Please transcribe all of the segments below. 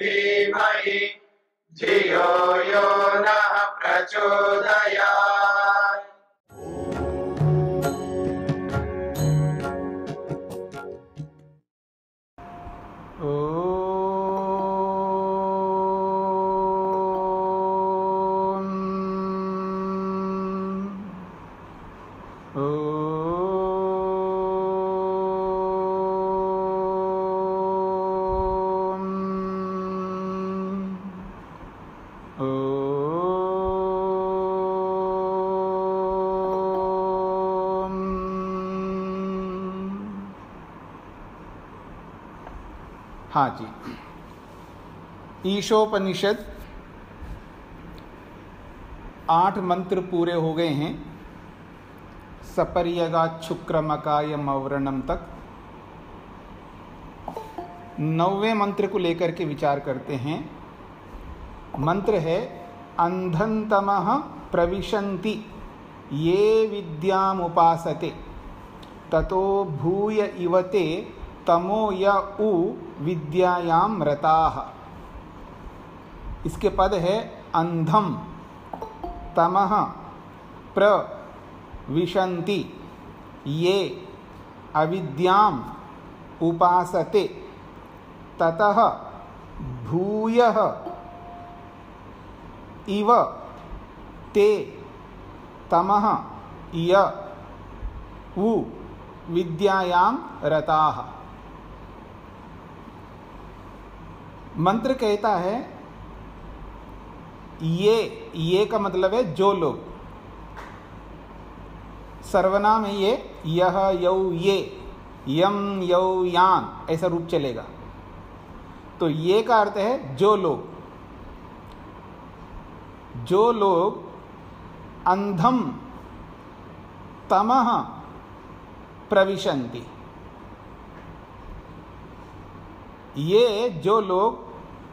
धीमहि धियो यो नः प्रचोदयात्। हाँ जी, ईशोपनिषद 8 मंत्र पूरे हो गए हैं, सपर्यगात् शुक्रमकाय मवरणम तक। 9वें मंत्र को लेकर के विचार करते हैं। मंत्र है अंधन्तमः प्रविशन्ति ये विद्यामुपासते ततो भूय इवते तमो य उ विद्यायां रताः। इसके पद है अंधम तमः प्रविशन्ति ये अविद्याम् उपासते ततः भूयः इव ते तमः य उ विद्यायां रताः। मंत्र कहता है ये का मतलब है जो लोग, सर्वनाम है ये, यह यौ ये, यम यौ यान, ऐसा रूप चलेगा। तो ये का अर्थ है जो लोग अंधम तमः प्रविशन्ति, ये जो लोग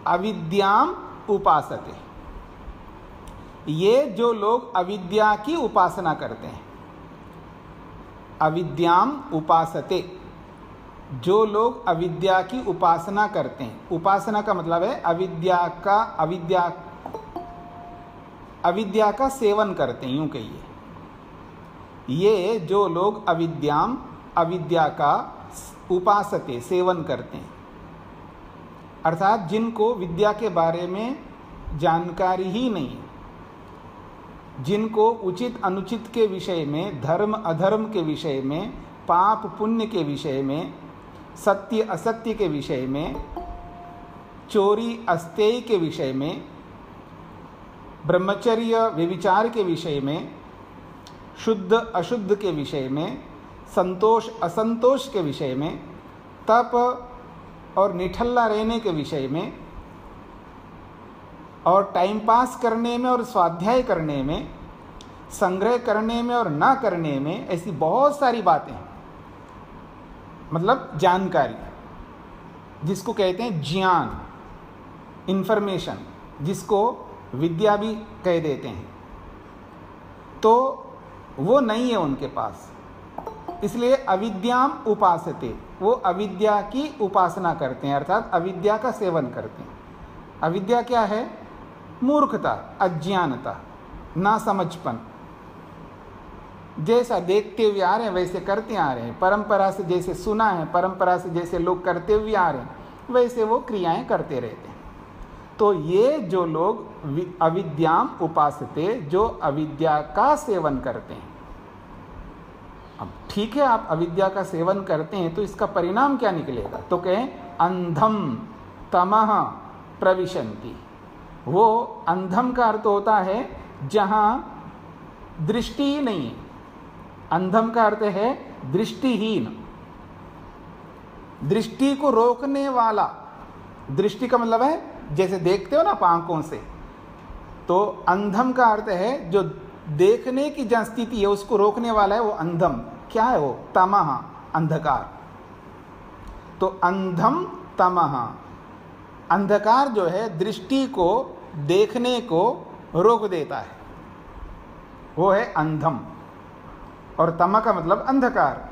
अविद्याम उपासते, ये जो लोग अविद्या की उपासना करते हैं। अविद्याम उपासते, जो लोग अविद्या की उपासना करते हैं। उपासना का मतलब है अविद्या का सेवन करते हैं, यूं कहिए। ये जो लोग अविद्या का उपासते, सेवन करते हैं, अर्थात जिनको विद्या के बारे में जानकारी ही नहीं है, जिनको उचित अनुचित के विषय में, धर्म अधर्म के विषय में, पाप पुण्य के विषय में, सत्य असत्य के विषय में, चोरी अस्तेय के विषय में, ब्रह्मचर्य व्यभिचार के विषय में, शुद्ध अशुद्ध के विषय में, संतोष असंतोष के विषय में, तप और निठल्ला रहने के विषय में, और टाइम पास करने में और स्वाध्याय करने में, संग्रह करने में और ना करने में, ऐसी बहुत सारी बातें हैं। मतलब जानकारी, जिसको कहते हैं ज्ञान, इंफॉर्मेशन, जिसको विद्या भी कह देते हैं, तो वो नहीं है उनके पास। इसलिए अविद्याम उपासते, वो अविद्या की उपासना करते हैं, अर्थात अविद्या का सेवन करते हैं। अविद्या क्या है? मूर्खता, अज्ञानता, ना समझपन। जैसा देखते हुए आ रहे हैं वैसे करते आ रहे हैं, परंपरा से जैसे सुना है, परंपरा से जैसे लोग करते हुए आ रहे हैं, वैसे वो क्रियाएं करते रहते हैं। तो ये जो लोग अविद्याम उपासते, जो अविद्या का सेवन करते हैं। अब ठीक है, आप अविद्या का सेवन करते हैं तो इसका परिणाम क्या निकलेगा? तो कहें अंधम तमः प्रविशन्ति। वो अंधम का अर्थ होता है जहां दृष्टि ही नहीं है। अंधम का अर्थ है दृष्टिहीन, दृष्टि को रोकने वाला। दृष्टि का मतलब है जैसे देखते हो ना आंखों से, तो अंधम का अर्थ है जो देखने की जहाँ स्थिति है उसको रोकने वाला है, वो अंधम। क्या है वो? तमः, अंधकार। तो अंधम तमः, अंधकार जो है दृष्टि को, देखने को रोक देता है, वो है अंधम। और तम का मतलब अंधकार,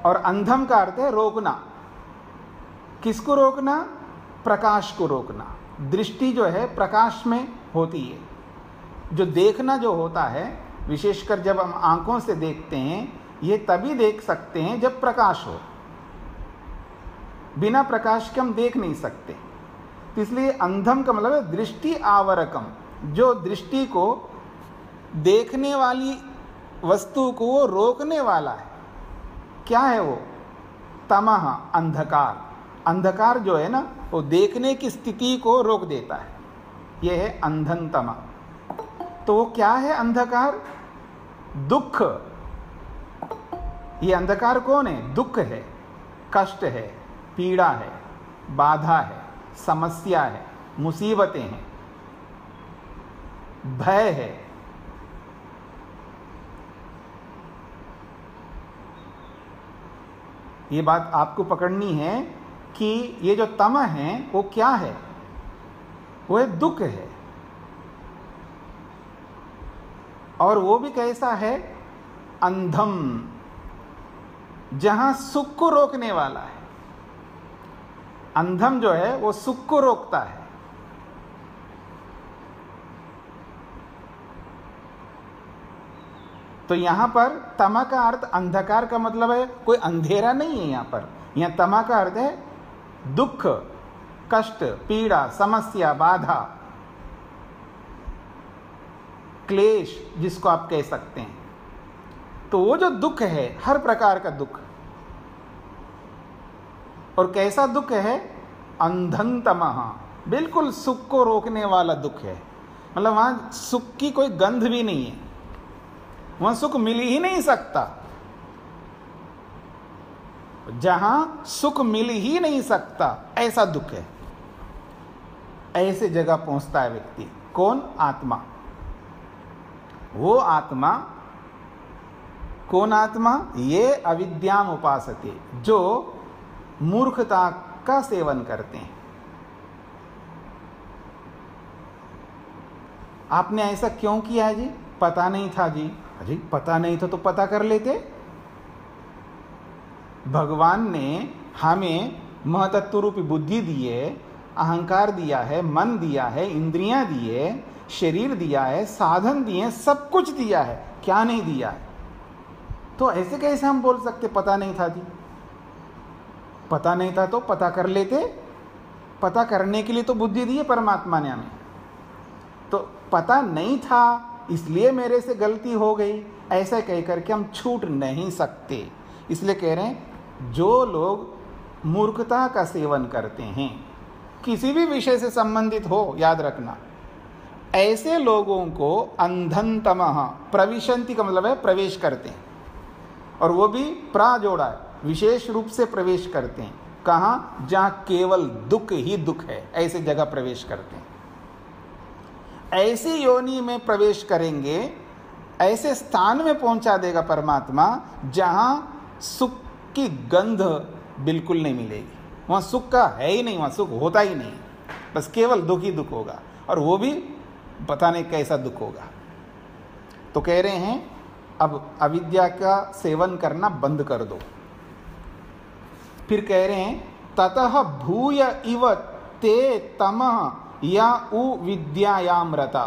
और अंधम का अर्थ है रोकना। किसको रोकना? प्रकाश को रोकना। दृष्टि जो है प्रकाश में होती है। जो देखना जो होता है, विशेषकर जब हम आंखों से देखते हैं, ये तभी देख सकते हैं जब प्रकाश हो। बिना प्रकाश के हम देख नहीं सकते। तो इसलिए अंधम का मतलब है दृष्टि आवरकम, जो दृष्टि को, देखने वाली वस्तु को वो रोकने वाला है। क्या है वो? तमः, अंधकार। अंधकार जो है ना, वो देखने की स्थिति को रोक देता है। यह है अंधन तमः। तो वो क्या है अंधकार? दुख। ये अंधकार कौन है? दुख है, कष्ट है, पीड़ा है, बाधा है, समस्या है, मुसीबतें हैं, भय है। ये बात आपको पकड़नी है कि ये जो तमः है वो क्या है? वो है दुख है। और वो भी कैसा है? अंधम, जहां सुख को रोकने वाला है। अंधम जो है वो सुख को रोकता है। तो यहां पर तमा का अर्थ अंधकार का मतलब है कोई अंधेरा नहीं है। यहां पर यहां तमा का अर्थ है दुख, कष्ट, पीड़ा, समस्या, बाधा, क्लेश, जिसको आप कह सकते हैं। तो वो जो दुख है, हर प्रकार का दुख, और कैसा दुख है? अंधन तमः, बिल्कुल सुख को रोकने वाला दुख है। मतलब वहां सुख की कोई गंध भी नहीं है, वहां सुख मिल ही नहीं सकता। जहां सुख मिल ही नहीं सकता, ऐसा दुख है। ऐसे जगह पहुंचता है व्यक्ति। कौन? आत्मा। वो आत्मा, कौन आत्मा? ये अविद्याम उपासते, जो मूर्खता का सेवन करते हैं। आपने ऐसा क्यों किया है जी? पता नहीं था जी। अजी पता नहीं था तो पता कर लेते। भगवान ने हमें महतत्व रूपी बुद्धि दी है, अहंकार दिया है, मन दिया है, इंद्रियां दिए, शरीर दिया है, साधन दिए, सब कुछ दिया है। क्या नहीं दिया है? तो ऐसे कैसे हम बोल सकते पता नहीं था जी? पता नहीं था तो पता कर लेते। पता करने के लिए तो बुद्धि दी है परमात्मा ने हमें। तो पता नहीं था इसलिए मेरे से गलती हो गई, ऐसा कह करके हम छूट नहीं सकते। इसलिए कह रहे हैं जो लोग मूर्खता का सेवन करते हैं, किसी भी विषय से संबंधित हो, याद रखना, ऐसे लोगों को अंधन तमः प्रविशन्ति का मतलब है प्रवेश करते हैं। और वो भी प्रा जोड़ा है, विशेष रूप से प्रवेश करते हैं। कहाँ? जहाँ केवल दुख ही दुख है, ऐसे जगह प्रवेश करते हैं। ऐसी योनि में प्रवेश करेंगे, ऐसे स्थान में पहुंचा देगा परमात्मा जहाँ सुख की गंध बिल्कुल नहीं मिलेगी। वहाँ सुख का है ही नहीं, वहाँ सुख होता ही नहीं, बस केवल दुख ही दुख होगा। और वो भी पता नहीं कैसा दुख होगा। तो कह रहे हैं अब अविद्या का सेवन करना बंद कर दो। फिर कह रहे हैं ततः भूय इव ते तमः या उ विद्यायाम रता।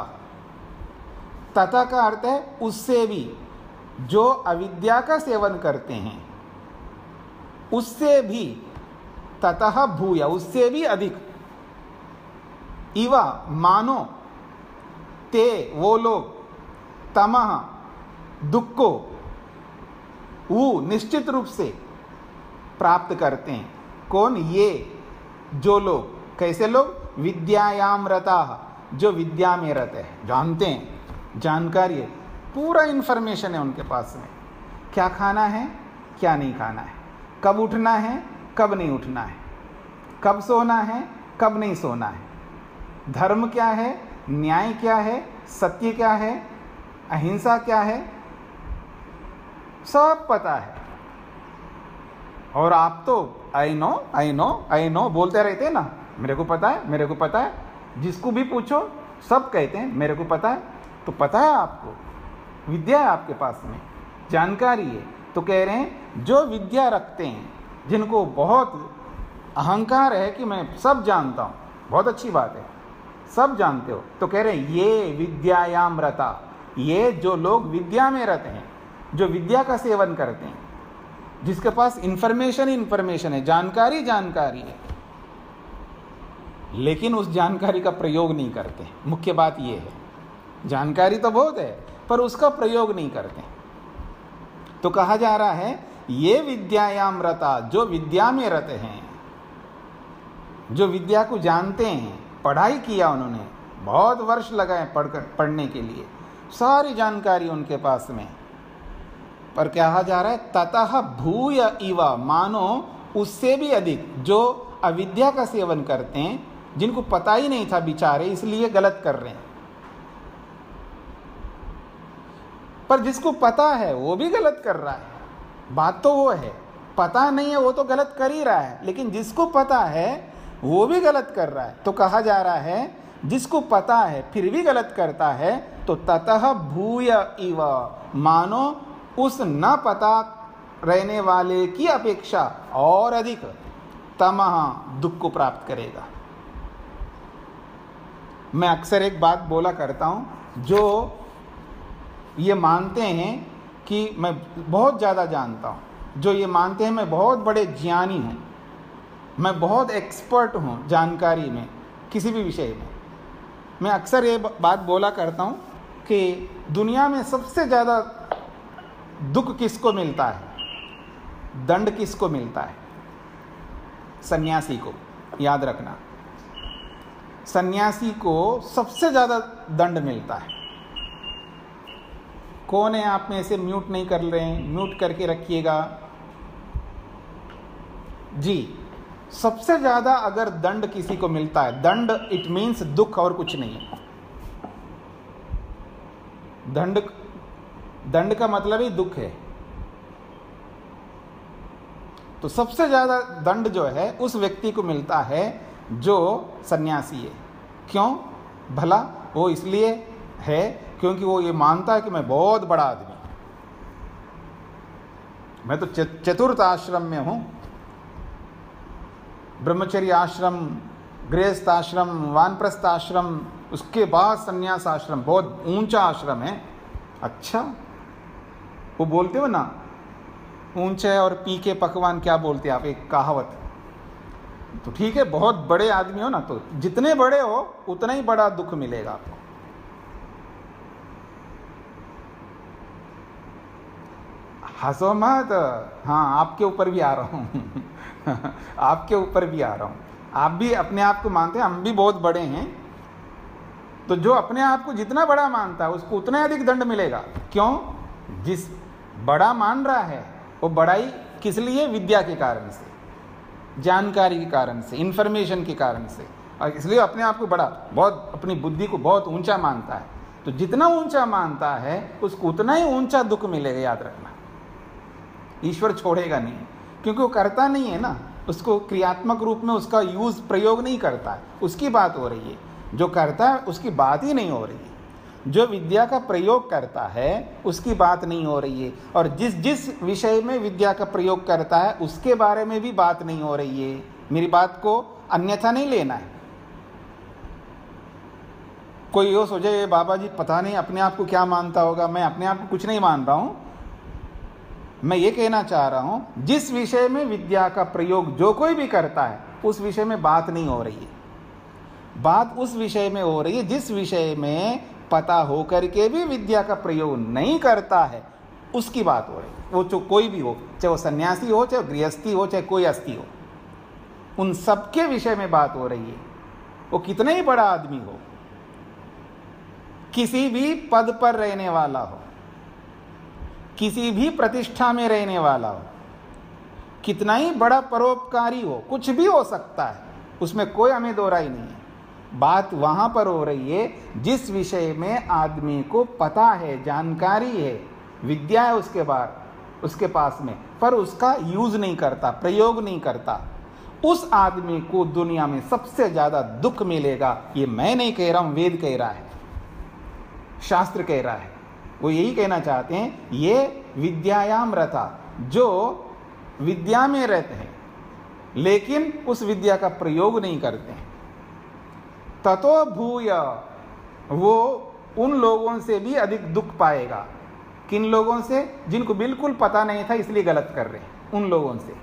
तथा का अर्थ है उससे भी, जो अविद्या का सेवन करते हैं उससे भी, ततः भूय उससे भी अधिक, इवा मानो, ते वो लोग, तमः दुख को, उ निश्चित रूप से प्राप्त करते हैं। कौन? ये जो लोग। कैसे लोग? विद्यायाम रता, जो विद्या में रत है, जानते हैं, जानकारी है, पूरा इंफॉर्मेशन है उनके पास में। क्या खाना है, क्या नहीं खाना है, कब उठना है, कब नहीं उठना है, कब सोना है, कब नहीं सोना है, धर्म क्या है, न्याय क्या है, सत्य क्या है, अहिंसा क्या है, सब पता है। और आप तो I know I know I know बोलते रहते हैं ना, मेरे को पता है, मेरे को पता है। जिसको भी पूछो सब कहते हैं मेरे को पता है। तो पता है आपको, विद्या है आपके पास में, जानकारी है। तो कह रहे हैं जो विद्या रखते हैं, जिनको बहुत अहंकार है कि मैं सब जानता हूँ, बहुत अच्छी बात है, सब जानते हो। तो कह रहे हैं ये विद्यायाम रता, ये जो लोग विद्या में रत हैं, जो विद्या का सेवन करते हैं, जिसके पास इंफॉर्मेशन है, जानकारी है, लेकिन उस जानकारी का प्रयोग नहीं करते। मुख्य बात ये है, जानकारी तो बहुत है पर उसका प्रयोग नहीं करते। तो कहा जा रहा है ये विद्यायाम रता, जो विद्या में रत हैं, जो विद्या को जानते हैं, पढ़ाई किया उन्होंने, बहुत वर्ष लगाए पढ़ने के लिए, सारी जानकारी उनके पास में, पर कहा जा रहा है ततः भूय इव, मानो उससे भी अधिक जो अविद्या का सेवन करते हैं, जिनको पता ही नहीं था बेचारे, इसलिए गलत कर रहे हैं। पर जिसको पता है वो भी गलत कर रहा है। बात तो वो है, पता नहीं है वो तो गलत कर ही रहा है, लेकिन जिसको पता है वो भी गलत कर रहा है। तो कहा जा रहा है जिसको पता है फिर भी गलत करता है, तो ततः भूय इव, मानो उस न पता रहने वाले की अपेक्षा और अधिक तमः, दुख को प्राप्त करेगा। मैं अक्सर एक बात बोला करता हूँ, जो ये मानते हैं कि मैं बहुत ज़्यादा जानता हूँ, जो ये मानते हैं मैं बहुत बड़े ज्ञानी हूँ, मैं बहुत एक्सपर्ट हूँ जानकारी में, किसी भी विषय में, मैं अक्सर ये बात बोला करता हूँ कि दुनिया में सबसे ज़्यादा दुख किसको मिलता है, दंड किसको मिलता है? सन्यासी को। याद रखना, सन्यासी को सबसे ज़्यादा दंड मिलता है। कौन है आप में से म्यूट नहीं कर रहे हैं? म्यूट करके रखिएगा जी। सबसे ज़्यादा अगर दंड किसी को मिलता है, दंड इट मीन्स दुख और कुछ नहीं है। दंड का मतलब ही दुख है। तो सबसे ज़्यादा दंड जो है उस व्यक्ति को मिलता है जो सन्यासी है। क्यों? भला वो इसलिए है क्योंकि वो ये मानता है कि मैं बहुत बड़ा आदमी, मैं तो चतुर्थ आश्रम में हूँ, ब्रह्मचर्य आश्रम, गृहस्थ आश्रम, वानप्रस्थ आश्रम, उसके बाद संन्यास आश्रम, बहुत ऊंचा आश्रम है। अच्छा, वो बोलते हो ना, ऊंचे और पी के पकवान, क्या बोलते हैं आप, एक कहावत। तो ठीक है, बहुत बड़े आदमी हो ना, तो जितने बड़े हो उतना ही बड़ा दुख मिलेगा आपको। हंसो मत, हाँ आपके ऊपर भी आ रहा हूँ आपके ऊपर भी आ रहा हूँ। आप भी अपने आप को मानते हैं, हम भी बहुत बड़े हैं। तो जो अपने आप को जितना बड़ा मानता है उसको उतना अधिक दंड मिलेगा। क्यों? जिस बड़ा मान रहा है वो बड़ाई किस लिए? विद्या के कारण से, जानकारी के कारण से, इंफॉर्मेशन के कारण से, और इसलिए अपने आप को बड़ा, बहुत अपनी बुद्धि को बहुत ऊंचा मानता है। तो जितना ऊंचा मानता है उसको उतना ही ऊंचा दुख मिलेगा। याद रखना, ईश्वर छोड़ेगा नहीं, क्योंकि वो करता नहीं है ना, उसको क्रियात्मक रूप में उसका यूज, प्रयोग नहीं करता है, उसकी बात हो रही है। जो करता है उसकी बात ही नहीं हो रही है। जो विद्या का प्रयोग करता है उसकी बात नहीं हो रही है, और जिस विषय में विद्या का प्रयोग करता है उसके बारे में भी बात नहीं हो रही है। मेरी बात को अन्यथा नहीं लेना है। कोई यो सोचे ये बाबा जी पता नहीं अपने आप को क्या मानता होगा। मैं अपने आप को कुछ नहीं मान रहा हूँ। मैं ये कहना चाह रहा हूँ, जिस विषय में विद्या का प्रयोग जो कोई भी करता है उस विषय में बात नहीं हो रही है। बात उस विषय में हो रही है जिस विषय में पता होकर के भी विद्या का प्रयोग नहीं करता है, उसकी बात हो रही है। वो जो कोई भी हो, चाहे वो सन्यासी हो, चाहे गृहस्थी हो, चाहे कोई अस्थि हो, उन सबके विषय में बात हो रही है। वो कितना ही बड़ा आदमी हो, किसी भी पद पर रहने वाला हो, किसी भी प्रतिष्ठा में रहने वाला हो, कितना ही बड़ा परोपकारी हो, कुछ भी हो सकता है, उसमें कोई हमें दो राय नहीं है। बात वहां पर हो रही है जिस विषय में आदमी को पता है, जानकारी है, विद्या है उसके पास में, पर उसका यूज नहीं करता, प्रयोग नहीं करता। उस आदमी को दुनिया में सबसे ज्यादा दुख मिलेगा। ये मैं नहीं कह रहा हूं, वेद कह रहा है, शास्त्र कह रहा है। वो यही कहना चाहते हैं, ये विद्यायाम रता, जो विद्या में रहते हैं, लेकिन उस विद्या का प्रयोग नहीं करते हैं। ततो भूय, वो उन लोगों से भी अधिक दुख पाएगा। किन लोगों से? जिनको बिल्कुल पता नहीं था इसलिए गलत कर रहे हैं, उन लोगों से।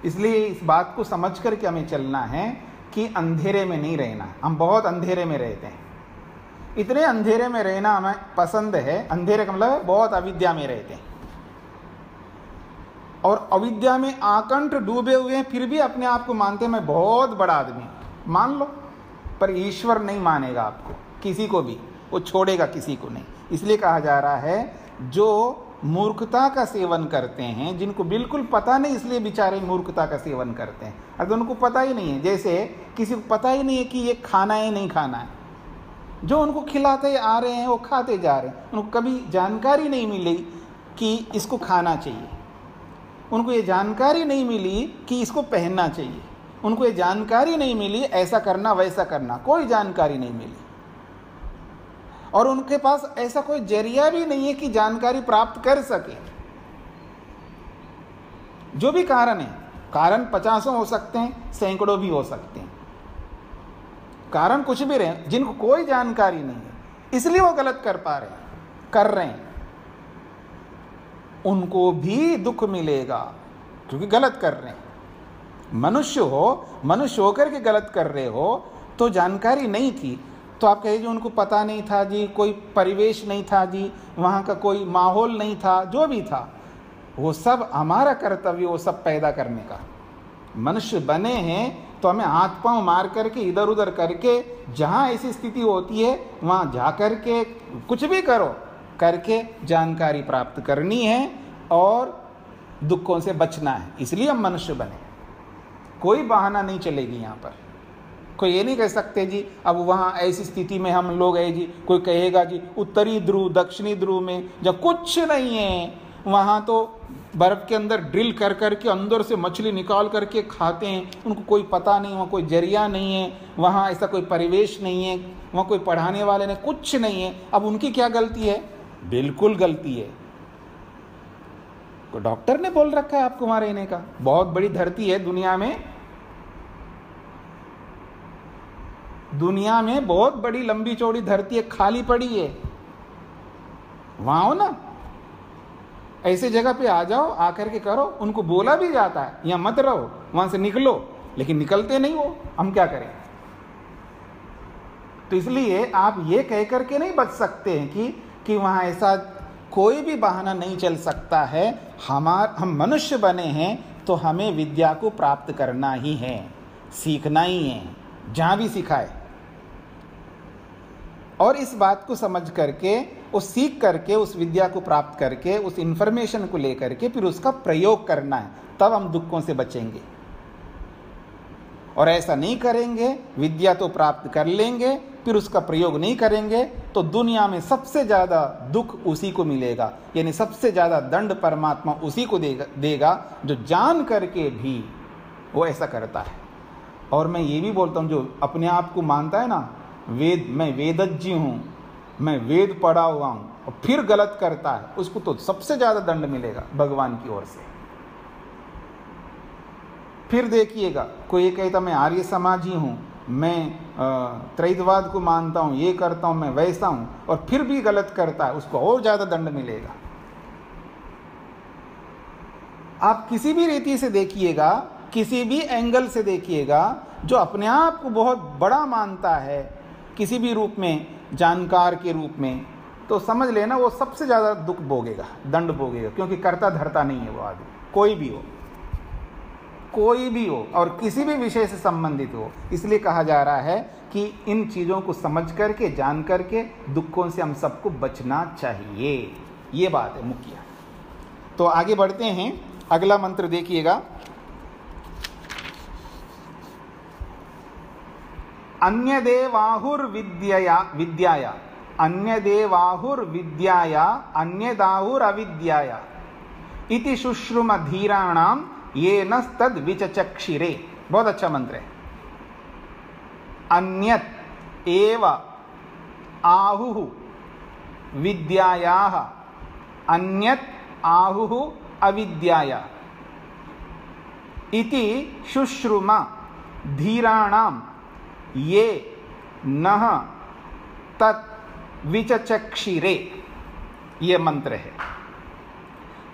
इसलिए इस बात को समझ करके हमें चलना है कि अंधेरे में नहीं रहना। हम बहुत अंधेरे में रहते हैं, इतने अंधेरे में रहना हमें पसंद है। अंधेरे का मतलब बहुत अविद्या में रहते हैं, और अविद्या में आकंठ डूबे हुए हैं, फिर भी अपने आप को मानते हैं मैं बहुत बड़ा आदमी। मान लो, पर ईश्वर नहीं मानेगा आपको, किसी को भी, वो छोड़ेगा किसी को नहीं। इसलिए कहा जा रहा है जो मूर्खता का सेवन करते हैं, जिनको बिल्कुल पता नहीं इसलिए बेचारे मूर्खता का सेवन करते हैं। अगर उनको पता ही नहीं है, जैसे किसी को पता ही नहीं है कि ये खाना है नहीं खाना है, जो उनको खिलाते आ रहे हैं वो खाते जा रहे हैं। उनको कभी जानकारी नहीं मिली कि इसको खाना चाहिए, उनको ये जानकारी नहीं मिली कि इसको पहनना चाहिए, उनको ये जानकारी नहीं मिली ऐसा करना वैसा करना, कोई जानकारी नहीं मिली। और उनके पास ऐसा कोई जरिया भी नहीं है कि जानकारी प्राप्त कर सके। जो भी कारण है, कारण 50 हो सकते हैं, सैकड़ों भी हो सकते हैं, कारण कुछ भी रहे, जिनको कोई जानकारी नहीं है इसलिए वो गलत कर रहे हैं, उनको भी दुख मिलेगा क्योंकि गलत कर रहे हैं। मनुष्य होकर के गलत कर रहे हो तो जानकारी नहीं थी तो आप कहिए उनको पता नहीं था जी, कोई परिवेश नहीं था जी, वहाँ का कोई माहौल नहीं था, जो भी था वो सब हमारा कर्तव्य, वो सब पैदा करने का। मनुष्य बने हैं तो हमें हाथ पांव मार करके इधर उधर करके जहाँ ऐसी स्थिति होती है वहाँ जा करके कुछ भी करो करके जानकारी प्राप्त करनी है और दुखों से बचना है। इसलिए हम मनुष्य बने, कोई बहाना नहीं चलेगी यहाँ पर। कोई ये नहीं कह सकते जी अब वहाँ ऐसी स्थिति में हम लोग हैं जी, कोई कहेगा जी उत्तरी ध्रुव दक्षिणी ध्रुव में जब कुछ नहीं है, वहाँ तो बर्फ़ के अंदर ड्रिल कर करके अंदर से मछली निकाल करके खाते हैं, उनको कोई पता नहीं, वहाँ कोई जरिया नहीं है, वहाँ ऐसा कोई परिवेश नहीं है, वहाँ कोई पढ़ाने वाले नहीं, कुछ नहीं है। अब उनकी क्या गलती है? बिल्कुल गलती है। कोई डॉक्टर ने बोल रखा है आपको वहाँ रहने का, बहुत बड़ी धरती है दुनिया में बहुत बड़ी लंबी चौड़ी धरती है, खाली पड़ी है, वहाँ हो ना, ऐसे जगह पे आ जाओ, आकर के करो। उनको बोला भी जाता है यहाँ मत रहो, वहाँ से निकलो, लेकिन निकलते नहीं वो, हम क्या करें? तो इसलिए आप ये कह करके नहीं बच सकते हैं कि वहाँ ऐसा कोई भी बहाना नहीं चल सकता है। हम मनुष्य बने हैं तो हमें विद्या को प्राप्त करना ही है, सीखना ही है, जहाँ भी सिखाए। और इस बात को समझ करके, उस सीख करके, उस विद्या को प्राप्त करके, उस इन्फॉर्मेशन को लेकर के फिर उसका प्रयोग करना है, तब हम दुखों से बचेंगे। और ऐसा नहीं करेंगे, विद्या तो प्राप्त कर लेंगे फिर उसका प्रयोग नहीं करेंगे, तो दुनिया में सबसे ज़्यादा दुख उसी को मिलेगा, यानी सबसे ज़्यादा दंड परमात्मा उसी को देगा जो जान करके भी वो ऐसा करता है। और मैं ये भी बोलता हूँ, जो अपने आप को मानता है ना मैं वेदज्ञ हूँ, मैं वेद पढ़ा हुआ हूँ, और फिर गलत करता है, उसको तो सबसे ज़्यादा दंड मिलेगा भगवान की ओर से। फिर देखिएगा कोई ये कहता मैं आर्य समाजी हूँ, मैं त्रैधवाद को मानता हूँ, ये करता हूँ, मैं वैसा हूँ, और फिर भी गलत करता है, उसको और ज़्यादा दंड मिलेगा। आप किसी भी रीति से देखिएगा, किसी भी एंगल से देखिएगा, जो अपने आप को बहुत बड़ा मानता है किसी भी रूप में, जानकार के रूप में, तो समझ लेना वो सबसे ज़्यादा दुख भोगेगा, दंड भोगेगा, क्योंकि करता धरता नहीं है वो आदमी, कोई भी हो और किसी भी विषय से संबंधित हो। इसलिए कहा जा रहा है कि इन चीज़ों को समझ करके, जान करके दुखों से हम सबको बचना चाहिए, ये बात है मुख्य। तो आगे बढ़ते हैं, अगला मंत्र देखिएगा। अन्यदेवाहुर्विद्यया अन्यदाहुरविद्याया इति शुश्रुमधीराणाम येनस्तद विचचक्षिरे। बहुत अच्छा मंत्र है। अन्यत एव आहुः विद्यायाः, अन्यत आहुः अविद्याया इति शुश्रुमा धीराणाम ये नः तत् विचचक्षिरे, ये मंत्र है।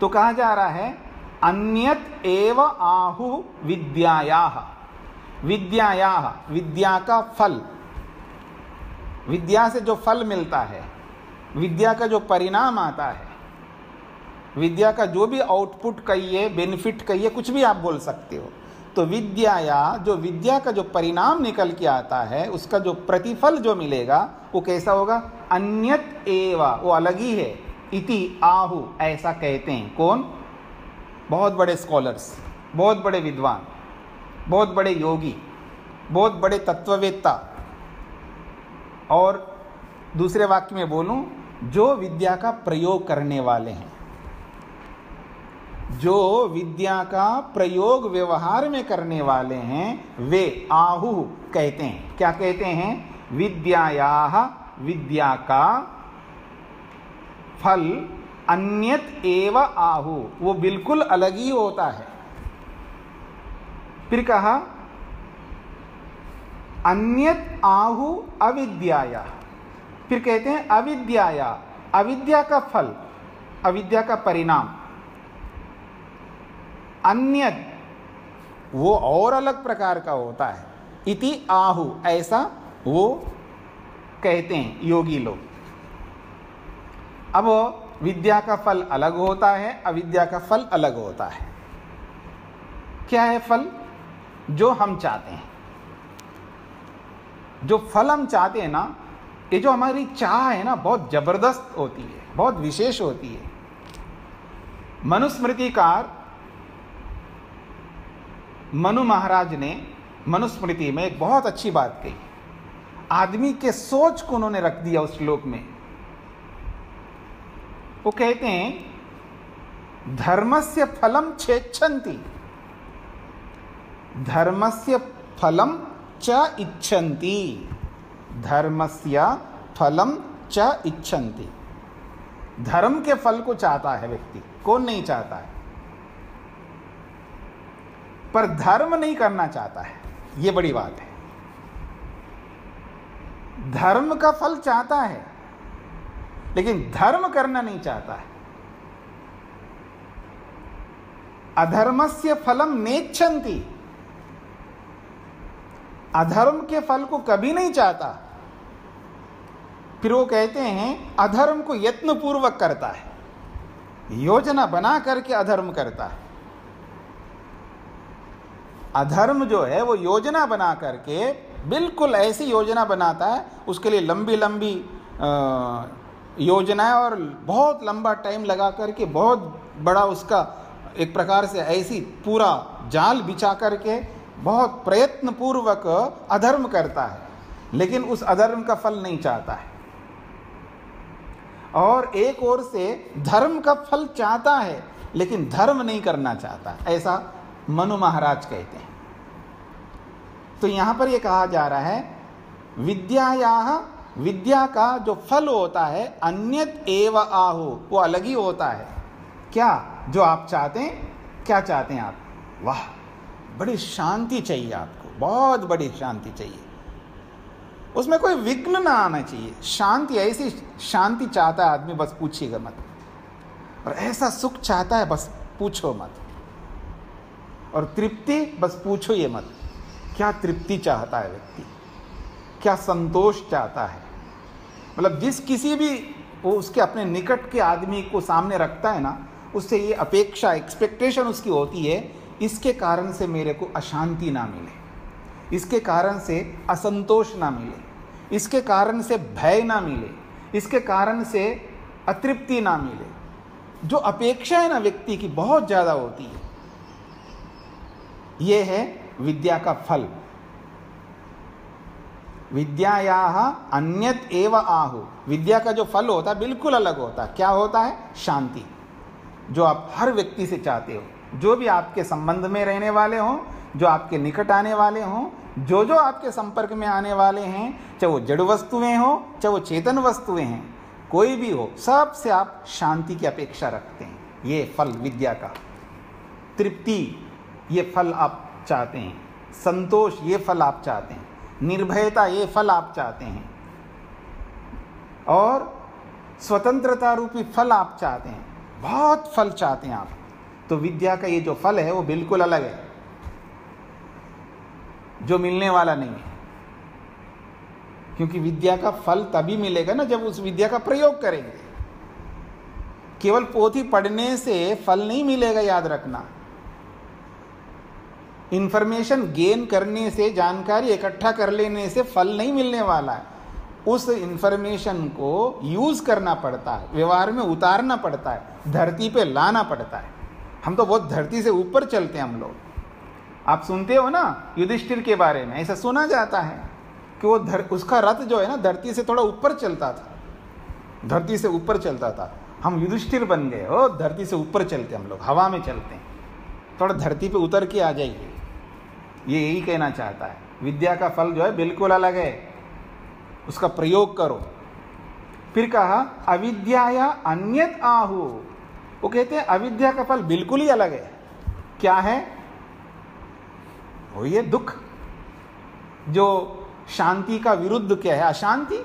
तो कहा जा रहा है अन्यत एव आहु विद्यायाः, विद्यायाः, विद्या का फल, विद्या से जो फल मिलता है, विद्या का जो परिणाम आता है, विद्या का जो भी आउटपुट कहिए, बेनिफिट कहिए, कुछ भी आप बोल सकते हो। तो विद्याया, जो विद्या का जो परिणाम निकल के आता है, उसका जो प्रतिफल जो मिलेगा वो कैसा होगा? अन्यत एवा, वो अलग ही है। इति आहु, ऐसा कहते हैं। कौन? बहुत बड़े स्कॉलर्स, बहुत बड़े विद्वान, बहुत बड़े योगी, बहुत बड़े तत्ववेत्ता। और दूसरे वाक्य में बोलूं, जो विद्या का प्रयोग करने वाले हैं, जो विद्या का प्रयोग व्यवहार में करने वाले हैं, वे आहु कहते हैं। क्या कहते हैं? विद्यायाः, विद्या का फल अन्यत एव आहु, वो बिल्कुल अलग ही होता है। फिर कहा अन्यत आहु अविद्याया, फिर कहते हैं अविद्याया, अविद्या का फल, अविद्या का परिणाम, अन्यत वो और अलग प्रकार का होता है। इति आहु, ऐसा वो कहते हैं योगी लोग। अब विद्या का फल अलग होता है, अविद्या का फल अलग होता है। क्या है फल? जो हम चाहते हैं, जो फल हम चाहते हैं ना, ये जो हमारी चाह है ना, बहुत जबरदस्त होती है, बहुत विशेष होती है। मनुस्मृतिकार मनु महाराज ने मनुस्मृति में एक बहुत अच्छी बात कही। आदमी के सोच को उन्होंने रख दिया उस श्लोक में। वो कहते हैं धर्मस्य फलम छेच्छन्ति, धर्मस्य फलम च इच्छन्ति, धर्मस्य फलम च इच्छन्ति। धर्म के फल को चाहता है व्यक्ति, कौन नहीं चाहता है? पर धर्म नहीं करना चाहता है, ये बड़ी बात है। धर्म का फल चाहता है, लेकिन धर्म करना नहीं चाहता है। अधर्मस्य फलम नेच्छन्ति, अधर्म के फल को कभी नहीं चाहता। फिर वो कहते हैं अधर्म को यत्नपूर्वक करता है, योजना बना करके अधर्म करता है। अधर्म जो है वो योजना बना करके, बिल्कुल ऐसी योजना बनाता है, उसके लिए लंबी लंबी योजनाएं और बहुत लंबा टाइम लगा करके, बहुत बड़ा उसका एक प्रकार से ऐसी पूरा जाल बिछा करके बहुत प्रयत्न पूर्वक अधर्म करता है, लेकिन उस अधर्म का फल नहीं चाहता है। और एक ओर से धर्म का फल चाहता है, लेकिन धर्म नहीं करना चाहता, ऐसा मनु महाराज कहते हैं। तो यहां पर यह कहा जा रहा है विद्यायाः, विद्या का जो फल होता है अन्यत एव आहु, वो अलग ही होता है। क्या? जो आप चाहते हैं। क्या चाहते हैं आप? वाह, बड़ी शांति चाहिए आपको, बहुत बड़ी शांति चाहिए, उसमें कोई विघ्न ना आना चाहिए। शांति, ऐसी शांति चाहता है आदमी, बस पूछिएगा मत। और ऐसा सुख चाहता है, बस पूछो मत। और तृप्ति, बस पूछो ये मत। क्या तृप्ति चाहता है व्यक्ति, क्या संतोष चाहता है, मतलब जिस किसी भी वो उसके अपने निकट के आदमी को सामने रखता है ना, उससे ये अपेक्षा, एक्सपेक्टेशन उसकी होती है, इसके कारण से मेरे को अशांति ना मिले, इसके कारण से असंतोष ना मिले, इसके कारण से भय ना मिले, इसके कारण से अतृप्ति ना मिले। जो अपेक्षा है ना व्यक्ति की, बहुत ज़्यादा होती है। ये है विद्या का फल। विद्यायाः अन्यत एव आहु, विद्या का जो फल होता है बिल्कुल अलग होता है। क्या होता है? शांति, जो आप हर व्यक्ति से चाहते हो, जो भी आपके संबंध में रहने वाले हों, जो आपके निकट आने वाले हों, जो आपके संपर्क में आने वाले हैं, चाहे वो जड़ वस्तुएं हों, चाहे वो चेतन वस्तुएं हैं, कोई भी हो, सबसे आप शांति की अपेक्षा रखते हैं। ये फल विद्या का, तृप्ति ये फल आप चाहते हैं, संतोष ये फल आप चाहते हैं, निर्भयता ये फल आप चाहते हैं, और स्वतंत्रता रूपी फल आप चाहते हैं, बहुत फल चाहते हैं आप, तो विद्या का ये जो फल है वो बिल्कुल अलग है, जो मिलने वाला नहीं है। क्योंकि विद्या का फल तभी मिलेगा ना जब उस विद्या का प्रयोग करेंगे। केवल पोथी पढ़ने से फल नहीं मिलेगा, याद रखना। इंफॉर्मेशन गेन करने से, जानकारी इकट्ठा कर लेने से फल नहीं मिलने वाला है। उस इंफॉर्मेशन को यूज करना पड़ता है, व्यवहार में उतारना पड़ता है, धरती पे लाना पड़ता है। हम तो बहुत धरती से ऊपर चलते हैं हम लोग। आप सुनते हो ना युधिष्ठिर के बारे में, ऐसा सुना जाता है कि वो उसका रथ जो है ना धरती से थोड़ा ऊपर चलता था, धरती से ऊपर चलता था। हम युधिष्ठिर बन गए हो, धरती से ऊपर चलते हम लोग, हवा में चलते हैं। थोड़ा धरती पे उतर के आ जाइए, ये यही कहना चाहता है। विद्या का फल जो है बिल्कुल अलग है, उसका प्रयोग करो। फिर कहा अविद्याया अन्यत आहु, वो कहते हैं अविद्या का फल बिल्कुल ही अलग है। क्या है वो? ये दुख, जो शांति का विरुद्ध क्या है? अशांति,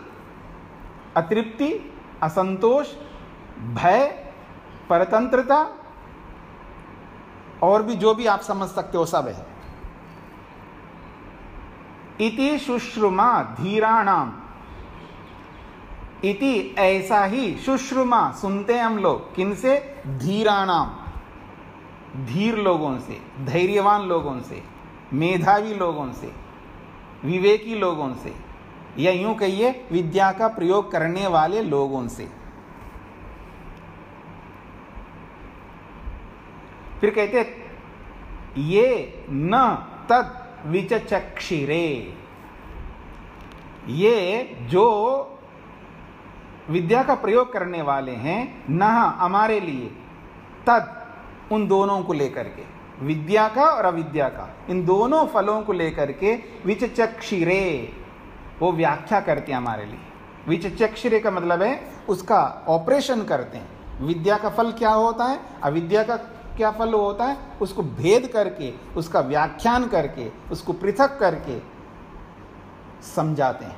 अतृप्ति, असंतोष, भय, परतंत्रता, और भी जो भी आप समझ सकते हो सब है। इति शुश्रुमा धीराणाम, इति ऐसा ही, शुश्रुमा सुनते हैं हम लोग, किनसे? धीराणाम, धीर लोगों से, धैर्यवान लोगों से, मेधावी लोगों से, विवेकी लोगों से, या यूं कहिए विद्या का प्रयोग करने वाले लोगों से। फिर कहते ये न तद विचचक्षिरे, ये जो विद्या का प्रयोग करने वाले हैं, न हमारे लिए, तद उन दोनों को लेकर के, विद्या का और अविद्या का, इन दोनों फलों को लेकर के विचचक्षिरे, वो व्याख्या करते हैं हमारे लिए। विचचक्षिरे का मतलब है उसका ऑपरेशन करते हैं। विद्या का फल क्या होता है, अविद्या का क्या फल होता है, उसको भेद करके, उसका व्याख्यान करके, उसको पृथक करके समझाते हैं,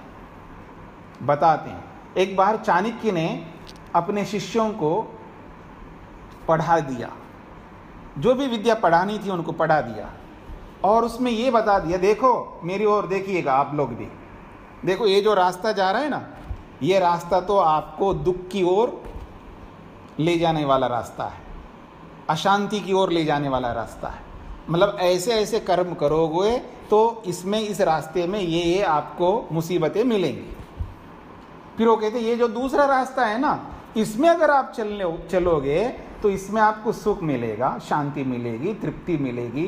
बताते हैं। एक बार चाणक्य ने अपने शिष्यों को पढ़ा दिया, जो भी विद्या पढ़ानी थी उनको पढ़ा दिया, और उसमें ये बता दिया, देखो मेरी ओर देखिएगा, आप लोग भी देखो, ये जो रास्ता जा रहा है ना, ये रास्ता तो आपको दुख की ओर ले जाने वाला रास्ता है, अशांति की ओर ले जाने वाला रास्ता है। मतलब ऐसे ऐसे कर्म करोगे तो इसमें, इस रास्ते में ये आपको मुसीबतें मिलेंगी। फिर वो कहते ये जो दूसरा रास्ता है ना, इसमें अगर आप चलोगे तो इसमें आपको सुख मिलेगा, शांति मिलेगी, तृप्ति मिलेगी,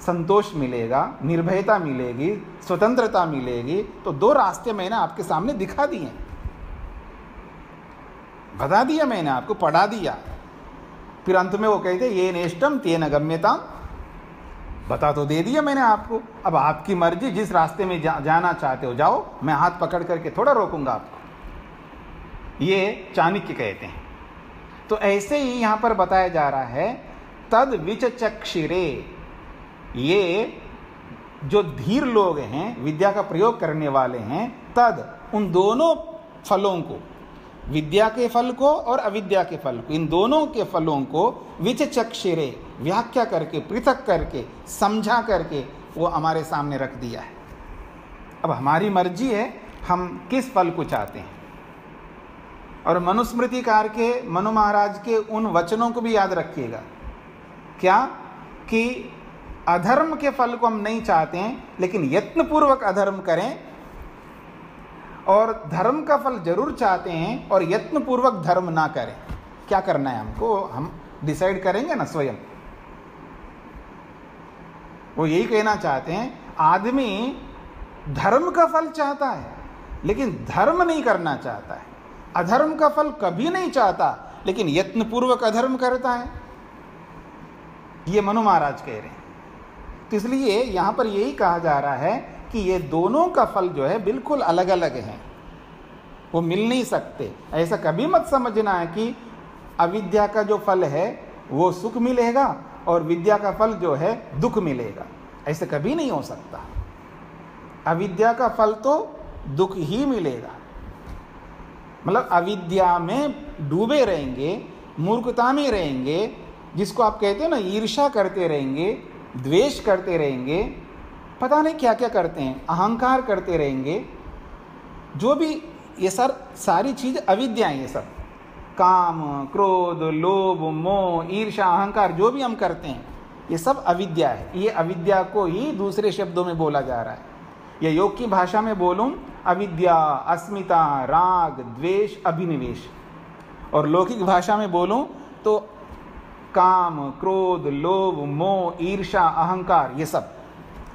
संतोष मिलेगा, निर्भयता मिलेगी, स्वतंत्रता मिलेगी। तो दो रास्ते मैंने आपके सामने दिखा दिए, बता दिया मैंने आपको, पढ़ा दिया। फिर अंत में वो कहते ये नेष्टम तेन गम्यताम, बता तो दे दिया मैंने आपको, अब आपकी मर्जी, जिस रास्ते में जाना चाहते हो जाओ, मैं हाथ पकड़ करके थोड़ा रोकूंगा आपको। ये चाणक्य कहते हैं। तो ऐसे ही यहां पर बताया जा रहा है, तद विचचक्षिरे, ये जो धीर लोग हैं, विद्या का प्रयोग करने वाले हैं, तद उन दोनों फलों को, विद्या के फल को और अविद्या के फल को, इन दोनों के फलों को विचचक्षिरे, व्याख्या करके, पृथक करके, समझा करके वो हमारे सामने रख दिया है। अब हमारी मर्जी है हम किस फल को चाहते हैं। और मनुस्मृतिकार के, मनु महाराज के उन वचनों को भी याद रखिएगा, क्या कि अधर्म के फल को हम नहीं चाहते हैं, लेकिन यत्नपूर्वक अधर्म करें, और धर्म का फल जरूर चाहते हैं और यत्नपूर्वक धर्म ना करें। क्या करना है हमको, हम डिसाइड करेंगे ना स्वयं। वो यही कहना चाहते हैं, आदमी धर्म का फल चाहता है लेकिन धर्म नहीं करना चाहता है, अधर्म का फल कभी नहीं चाहता लेकिन यत्नपूर्वक अधर्म करता है। ये मनु महाराज कह रहे हैं। तो इसलिए यहां पर यही कहा जा रहा है कि ये दोनों का फल जो है बिल्कुल अलग अलग है, वो मिल नहीं सकते। ऐसा कभी मत समझना है कि अविद्या का जो फल है वो सुख मिलेगा और विद्या का फल जो है दुख मिलेगा। ऐसे कभी नहीं हो सकता। अविद्या का फल तो दुख ही मिलेगा। मतलब अविद्या में डूबे रहेंगे, मूर्खता में रहेंगे, जिसको आप कहते हैं ना ईर्ष्या करते रहेंगे, द्वेष करते रहेंगे, पता नहीं क्या क्या करते हैं, अहंकार करते रहेंगे, जो भी ये सारी चीज़ अविद्या है। ये सब काम, क्रोध, लोभ, मोह, ईर्ष्या, अहंकार जो भी हम करते हैं ये सब अविद्या है। ये अविद्या को ही दूसरे शब्दों में बोला जा रहा है। या योग की भाषा में बोलूं, अविद्या, अस्मिता, राग, द्वेष, अभिनिवेश। और लौकिक भाषा में बोलूं तो काम, क्रोध, लोभ, मोह, ईर्ष्या, अहंकार, ये सब,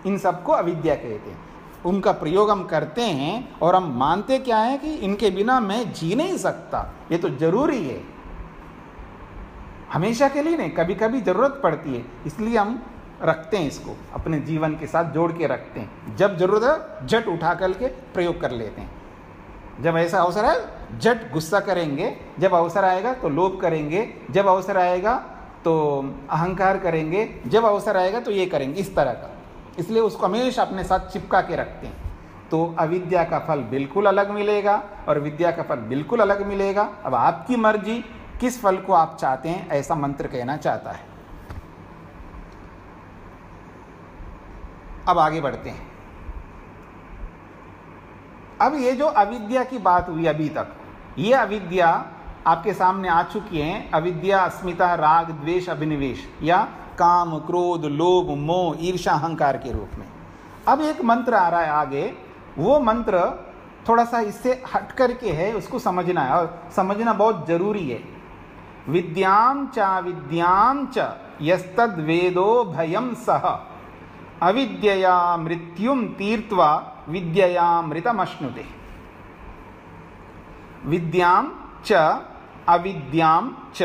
इन सबको अविद्या कहते हैं। उनका प्रयोग हम करते हैं और हम मानते क्या है कि इनके बिना मैं जी नहीं सकता, ये तो जरूरी है। हमेशा के लिए नहीं, कभी कभी जरूरत पड़ती है, इसलिए हम रखते हैं, इसको अपने जीवन के साथ जोड़ के रखते हैं। जब जरूरत है झट उठा करके प्रयोग कर लेते हैं। जब ऐसा अवसर है झट गुस्सा करेंगे, जब अवसर आएगा तो लोभ करेंगे, जब अवसर आएगा तो अहंकार करेंगे, जब अवसर आएगा तो ये करेंगे, इस तरह का। इसलिए उसको हमेशा अपने साथ चिपका के रखते हैं। तो अविद्या का फल बिल्कुल अलग मिलेगा और विद्या का फल बिल्कुल अलग मिलेगा। अब आपकी मर्जी किस फल को आप चाहते हैं, ऐसा मंत्र कहना चाहता है। अब आगे बढ़ते हैं। अब ये जो अविद्या की बात हुई अभी तक, ये अविद्या आपके सामने आ चुकी है। अविद्या अस्मिता, राग, द्वेष, अभिनिवेश या काम, क्रोध, लोभ, मोह, ईर्ष्या, अहंकार के रूप में। अब एक मंत्र आ रहा है आगे, वो मंत्र थोड़ा सा इससे हट करके है, उसको समझना है और समझना बहुत जरूरी है। विद्याम च यस्तद वेदो भयम सह अविद्यया मृत्युम तीर्त्वा विद्ययामृतमश्नुते। विद्याम च अविद्याम च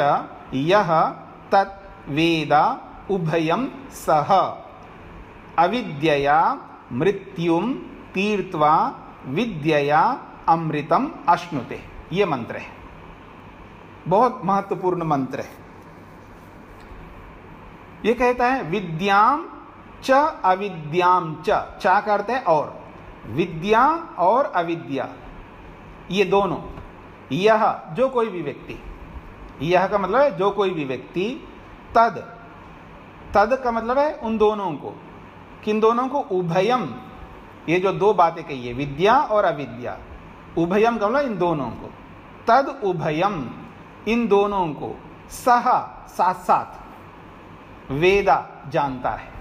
यह तत् वेद उभयम सह अविद्यया मृत्युम तीर्त्वा विद्यया अमृतम अश्नुते। ये मंत्र है, बहुत महत्वपूर्ण मंत्र है। ये कहता है विद्याम च अविद्याम च, चा का अर्थ है और, विद्या और अविद्या ये दोनों, यह जो कोई भी व्यक्ति, यह का मतलब है जो कोई भी व्यक्ति, तद, तद का मतलब है उन दोनों को, किन दोनों को, उभयम, ये जो दो बातें कही है विद्या और अविद्या, उभयम का मतलब इन दोनों को, तद उभयम इन दोनों को, सह साथ साथ, वेदा जानता है।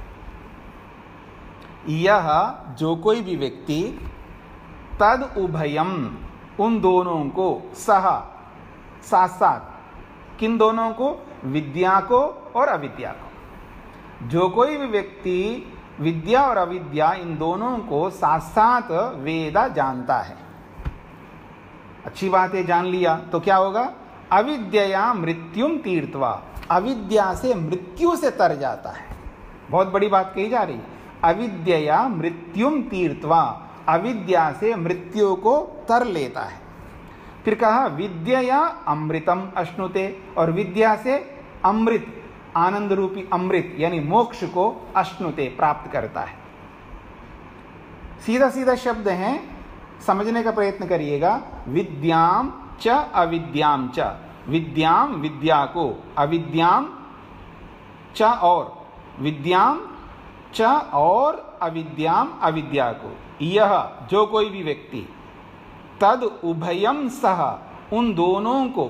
यह जो कोई भी व्यक्ति, तद उभयम उन दोनों को, सह साथ साथ, किन दोनों को, विद्या को और अविद्या को। जो कोई भी व्यक्ति विद्या और अविद्या इन दोनों को साथ साथ वेदा जानता है। अच्छी बात है, जान लिया तो क्या होगा, अविद्या मृत्युम तीर्त्वा, अविद्या से मृत्यु से तर जाता है। बहुत बड़ी बात कही जा रही, अविद्या मृत्युम तीर्त्वा, अविद्या से मृत्यु को तर लेता है। फिर कहा विद्या अमृतम अश्नुते, और विद्या से अमृत, आनंद रूपी अमृत यानी मोक्ष को अश्नुते प्राप्त करता है। सीधा सीधा शब्द हैं, समझने का प्रयत्न करिएगा। विद्याम च अविद्याम च, विद्याम विद्या को, अविद्याम च और, विद्याम च और अविद्याम अविद्या को, यह जो कोई भी व्यक्ति, तद उभयम सह उन दोनों को,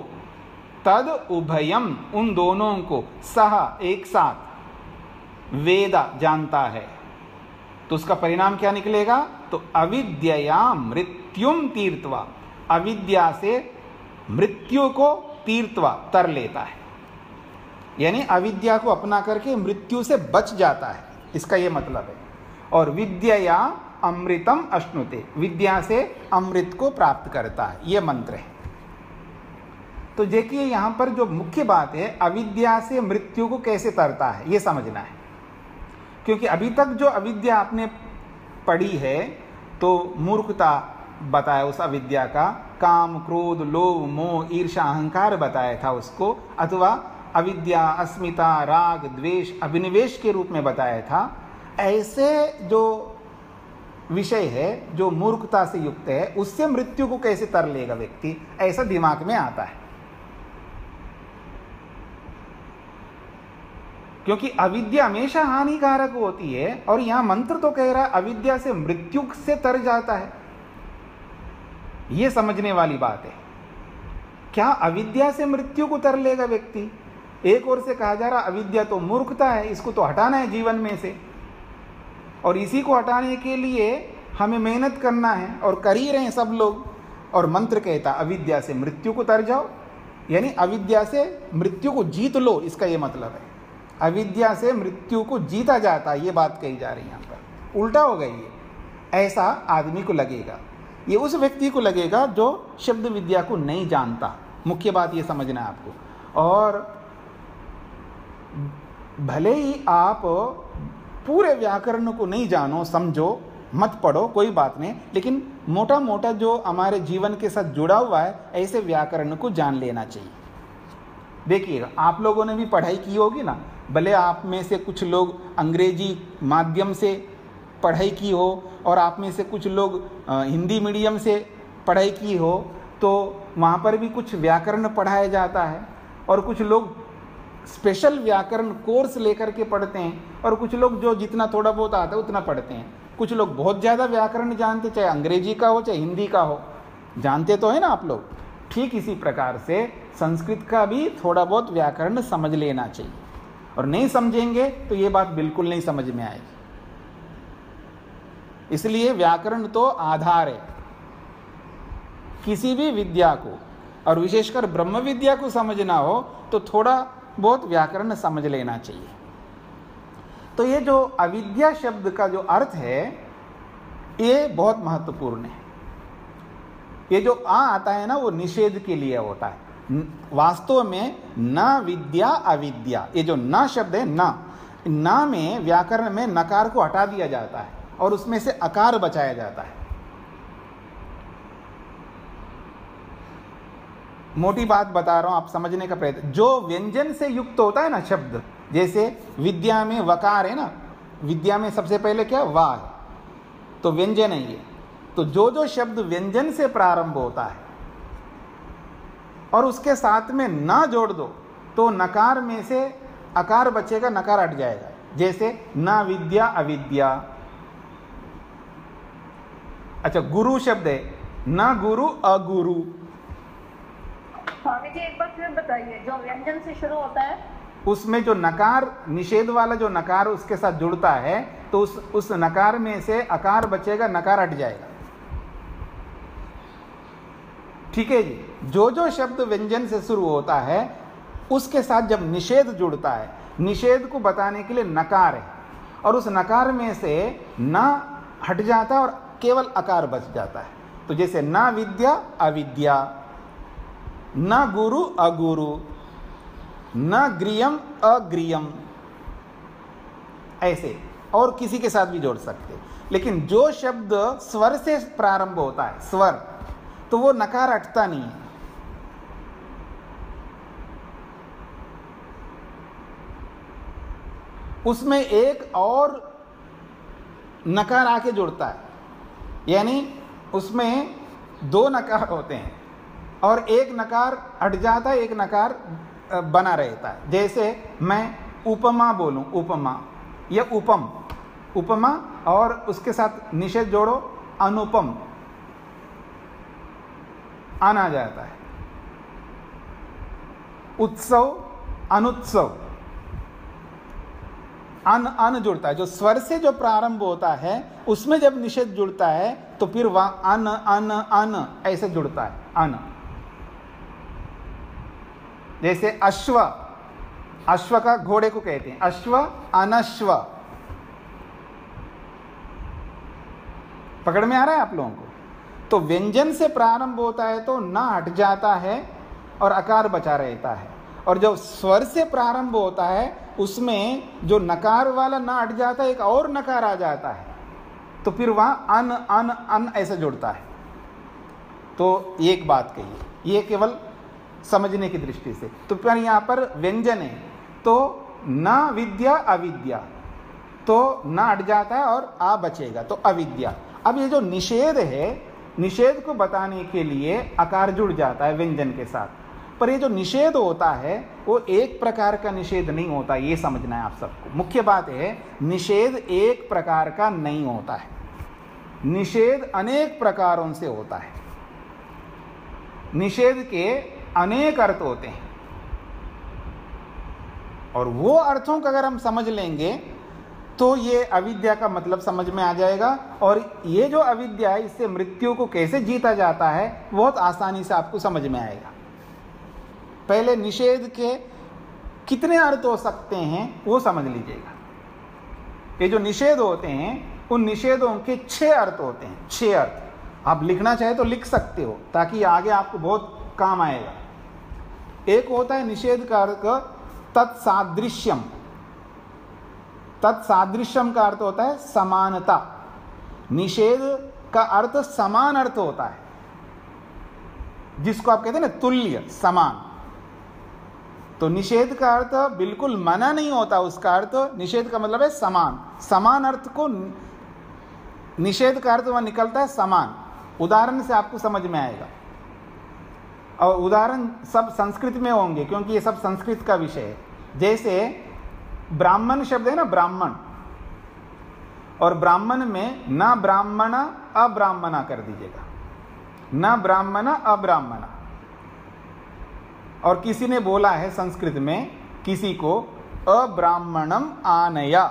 तद उभयम उन दोनों को, सह एक साथ, वेदा जानता है, तो उसका परिणाम क्या निकलेगा, तो अविद्या मृत्युम तीर्त्वा, अविद्या से मृत्यु को तीर्त्वा तर लेता है, यानी अविद्या को अपना करके मृत्यु से बच जाता है, इसका यह मतलब है। और विद्या अमृतम अश्नुते, विद्या से अमृत को प्राप्त करता है, यह मंत्र है। तो देखिए यहां पर जो मुख्य बात है, अविद्या से मृत्यु को कैसे तरता है यह समझना है। क्योंकि अभी तक जो अविद्या आपने पढ़ी है तो मूर्खता बताया उस अविद्या का, काम, क्रोध, लोभ, मोह, ईर्ष्या, अहंकार बताया था उसको, अथवा अविद्या, अस्मिता, राग, द्वेष, अभिनिवेश के रूप में बताया था, ऐसे जो विषय है जो मूर्खता से युक्त है, उससे मृत्यु को कैसे तर लेगा व्यक्ति, ऐसा दिमाग में आता है। क्योंकि अविद्या हमेशा हानिकारक होती है, और यहां मंत्र तो कह रहा है अविद्या से मृत्यु से तर जाता है। यह समझने वाली बात है। क्या अविद्या से मृत्यु को तर लेगा व्यक्ति? एक ओर से कहा जा रहा अविद्या तो मूर्खता है, इसको तो हटाना है जीवन में से, और इसी को हटाने के लिए हमें मेहनत करना है, और कर ही रहे हैं सब लोग। और मंत्र कहता अविद्या से मृत्यु को तर जाओ, यानी अविद्या से मृत्यु को जीत लो, इसका यह मतलब है। अविद्या से मृत्यु को जीता जाता है, ये बात कही जा रही है यहाँ पर। उल्टा हो गई ये। ऐसा आदमी को लगेगा, ये उस व्यक्ति को लगेगा जो शब्द विद्या को नहीं जानता। मुख्य बात ये समझना है आपको। और भले ही आप पूरे व्याकरण को नहीं जानो, समझो, मत पढ़ो, कोई बात नहीं, लेकिन मोटा मोटा जो हमारे जीवन के साथ जुड़ा हुआ है, ऐसे व्याकरण को जान लेना चाहिए। देखिएगा, आप लोगों ने भी पढ़ाई की होगी ना, भले आप में से कुछ लोग अंग्रेजी माध्यम से पढ़ाई की हो, और आप में से कुछ लोग हिंदी मीडियम से पढ़ाई की हो, तो वहाँ पर भी कुछ व्याकरण पढ़ाया जाता है। और कुछ लोग स्पेशल व्याकरण कोर्स लेकर के पढ़ते हैं, और कुछ लोग जो जितना थोड़ा बहुत आता है उतना पढ़ते हैं। कुछ लोग बहुत ज़्यादा व्याकरण जानते, चाहे अंग्रेजी का हो चाहे हिंदी का हो, जानते तो है ना आप लोग। ठीक इसी प्रकार से संस्कृत का भी थोड़ा बहुत व्याकरण समझ लेना चाहिए, और नहीं समझेंगे तो ये बात बिल्कुल नहीं समझ में आएगी। इसलिए व्याकरण तो आधार है किसी भी विद्या को, और विशेषकर ब्रह्म विद्या को समझना हो तो थोड़ा बहुत व्याकरण समझ लेना चाहिए। तो ये जो अविद्या शब्द का जो अर्थ है, ये बहुत महत्वपूर्ण है। ये जो आता है ना, वो निषेध के लिए होता है। वास्तव में न विद्या अविद्या, ये जो न शब्द है, न में व्याकरण में नकार को हटा दिया जाता है और उसमें से अकार बचाया जाता है। मोटी बात बता रहा हूं, आप समझने का प्रयत्न। जो व्यंजन से युक्त होता है ना शब्द, जैसे विद्या में वकार है ना, विद्या में सबसे पहले क्या वा है, तो व्यंजन है ये। तो जो जो शब्द व्यंजन से प्रारंभ होता है और उसके साथ में ना जोड़ दो, तो नकार में से अकार बचेगा, नकार हट जाएगा। जैसे ना विद्या अविद्या। अच्छा, गुरु शब्द है, ना गुरु अगुरु। स्वामी जी एक बार फिर बताइए, जो व्यंजन से शुरू होता है उसमें जो नकार, निषेध वाला जो नकार उसके साथ जुड़ता है, तो उस नकार में से अकार बचेगा, नकार हट जाएगा। ठीक है जी। जो जो शब्द व्यंजन से शुरू होता है उसके साथ जब निषेध जुड़ता है, निषेध को बताने के लिए नकार है, और उस नकार में से न हट जाता है और केवल अकार बच जाता है। तो जैसे ना विद्या अविद्या, न गुरु अगुरु, न गृहम अगृहम, ऐसे और किसी के साथ भी जोड़ सकते। लेकिन जो शब्द स्वर से प्रारंभ होता है, स्वर, तो वो नकार हटता नहीं है। उसमें एक और नकार आके जुड़ता है, यानी उसमें दो नकार होते हैं और एक नकार हट जाता है, एक नकार बना रहता है। जैसे मैं उपमा बोलूं, उपमा या उपम, उपमा, और उसके साथ निषेध जोड़ो अनुपम, आना जाता है। उत्सव अनुत्सव, अन जुड़ता है। जो स्वर से जो प्रारंभ होता है उसमें जब निषेध जुड़ता है तो फिर वह अन अन अन ऐसे जुड़ता है, अन। जैसे अश्व, अश्व का घोड़े को कहते हैं अश्व, अनश्व। पकड़ में आ रहा है आप लोगों को? तो व्यंजन से प्रारंभ होता है तो ना हट जाता है और अकार बचा रहता है, और जब स्वर से प्रारंभ होता है उसमें जो नकार वाला ना हट जाता है, एक और नकार आ जाता है, तो फिर वहां अन अन अन ऐसे जुड़ता है। तो एक बात कही, ये केवल समझने की दृष्टि से। तो पर यहाँ पर व्यंजन है, तो न विद्या अविद्या, तो न अट जाता है और आ बचेगा, तो अविद्या। अब ये जो निषेध है, निषेध को बताने के लिए आकार जुड़ जाता है व्यंजन के साथ, पर ये जो निषेध होता है वो एक प्रकार का निषेध नहीं होता, ये समझना है आप सबको। मुख्य बात है, निषेध एक प्रकार का नहीं होता है, निषेध अनेक प्रकारों से होता है। निषेध के अनेक अर्थ होते हैं, और वो अर्थों का अगर हम समझ लेंगे तो ये अविद्या का मतलब समझ में आ जाएगा। और ये जो अविद्या है, इससे मृत्यु को कैसे जीता जाता है बहुत आसानी से आपको समझ में आएगा। पहले निषेध के कितने अर्थ हो सकते हैं वो समझ लीजिएगा। ये जो निषेध होते हैं, उन निषेधों के 6 अर्थ होते हैं, 6 अर्थ। आप लिखना चाहे तो लिख सकते हो, ताकि आगे आपको बहुत काम आएगा। एक होता है निषेध का अर्थ तत्सादृश्यम। तत्सादृश्यम का अर्थ होता है समानता। निषेध का अर्थ समान अर्थ होता है, जिसको आप कहते हैं ना तुल्य, समान। तो निषेध का अर्थ बिल्कुल मना नहीं होता, उसका अर्थ निषेध का मतलब है समान। समान अर्थ को निषेध का अर्थ वह निकलता है समान। उदाहरण से आपको समझ में आएगा, और उदाहरण सब संस्कृत में होंगे क्योंकि ये सब संस्कृत का विषय है। जैसे ब्राह्मण शब्द है ना, ब्राह्मण, और ब्राह्मण में न ब्राह्मण अब्राह्मणा कर दीजिएगा, न ब्राह्मण अब्राह्मणा। और किसी ने बोला है संस्कृत में किसी को अब्राह्मणम आनया,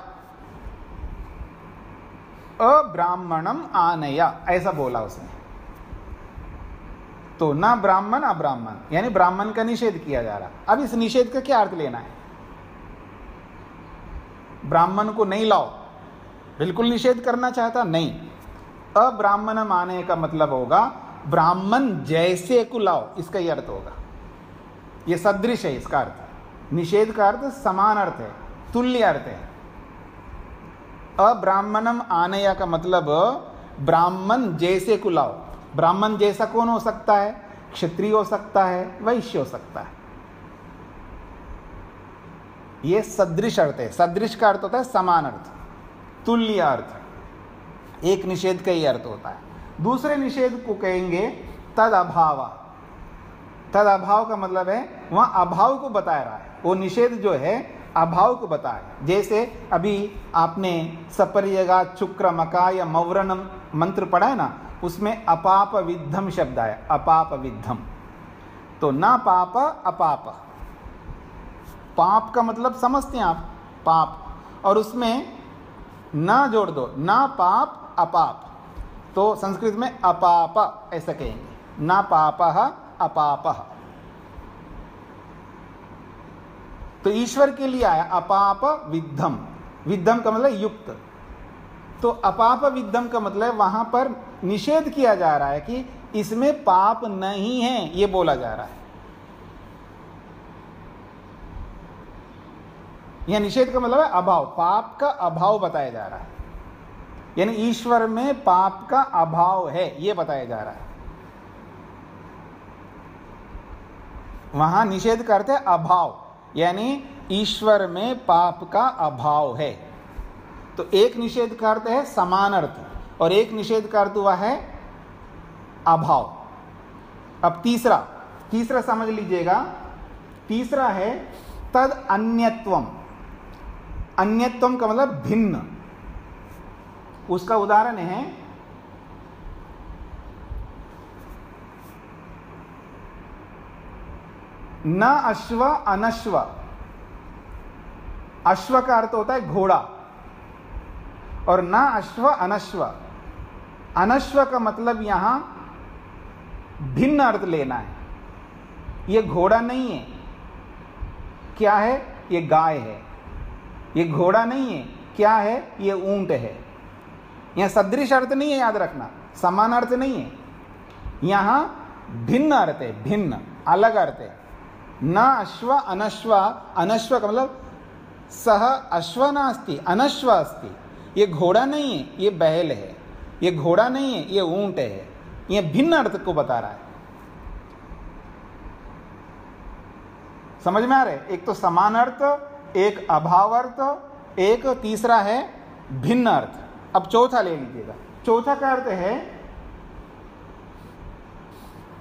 अब्राह्मणम आनया, ऐसा बोला उसने। तो ना ब्राह्मण अब्राह्मण, यानी ब्राह्मण का निषेध किया जा रहा। अब इस निषेध का क्या अर्थ लेना है? ब्राह्मण को नहीं लाओ, बिल्कुल निषेध करना चाहता नहीं। अब्राह्मणम आने का मतलब होगा ब्राह्मण जैसे को लाओ, इसका ही अर्थ होगा। यह सदृश है इसका अर्थ। निषेध का अर्थ समान अर्थ है, तुल्य अर्थ है। अब्राह्मणम आनया का मतलब ब्राह्मण जैसे को लाओ। ब्राह्मण जैसा कौन हो सकता है? क्षत्रिय हो सकता है, वैश्य हो सकता है। यह सदृश अर्थ है। सदृश का अर्थ होता है समान अर्थ, तुल्य अर्थ। एक निषेध का ही अर्थ होता है। दूसरे निषेध को कहेंगे तद अभाव। तद अभाव का मतलब है वहां अभाव को बता रहा है। वो निषेध जो है अभाव को बताए। जैसे अभी आपने सपर्यगा चुक्र मकाय मौरणम मंत्र पढ़ा है ना, उसमें अपाप विद्धम शब्द आया, अपाप विद्धम। तो ना पाप अपाप, पाप का मतलब समझते हैं आप, पाप, और उसमें ना जोड़ दो, ना पाप अपाप। तो संस्कृत में अपाप ऐसा कहेंगे, ना पापः अपापः। तो ईश्वर के लिए आया अपाप विद्धम। विद्धम का मतलब युक्त। तो अपाप विद्धम का मतलब वहां पर निषेध किया जा रहा है कि इसमें पाप नहीं है, ये बोला जा रहा है। यह निषेध का मतलब है अभाव, पाप का अभाव बताया जा रहा है। यानी ईश्वर में पाप का अभाव है, यह बताया जा रहा है। वहां निषेध करते हैं अभाव, यानी ईश्वर में पाप का अभाव है। तो एक निषेध का अर्थ है समान अर्थ, और एक निषेध का अर्थ हुआ है अभाव। अब तीसरा समझ लीजिएगा। तीसरा है तद अन्यत्वम। अन्यत्वम का मतलब भिन्न। उसका उदाहरण है न अश्व अनश्व। अश्व का अर्थ होता है घोड़ा, और न अश्व अनश्व। अनश्व का मतलब यहां भिन्न अर्थ लेना है। यह घोड़ा नहीं है, क्या है? ये गाय है। ये घोड़ा नहीं है, क्या है? ये ऊंट है। यहां सदृश अर्थ नहीं है, याद रखना, समान अर्थ नहीं है। यहां भिन्न अर्थ है, भिन्न, अलग अर्थ है। न अश्व अनश्व। अनश्व का मतलब सह अश्व नास्ति अनश्व अस्ति। ये घोड़ा नहीं है, ये बैल है। ये घोड़ा नहीं है, ये ऊंट है। ये भिन्न अर्थ को बता रहा है। समझ में आ रहा है? एक तो समान अर्थ, एक अभाव अर्थ, एक तीसरा है भिन्न अर्थ। अब चौथा ले लीजिएगा। चौथा का अर्थ है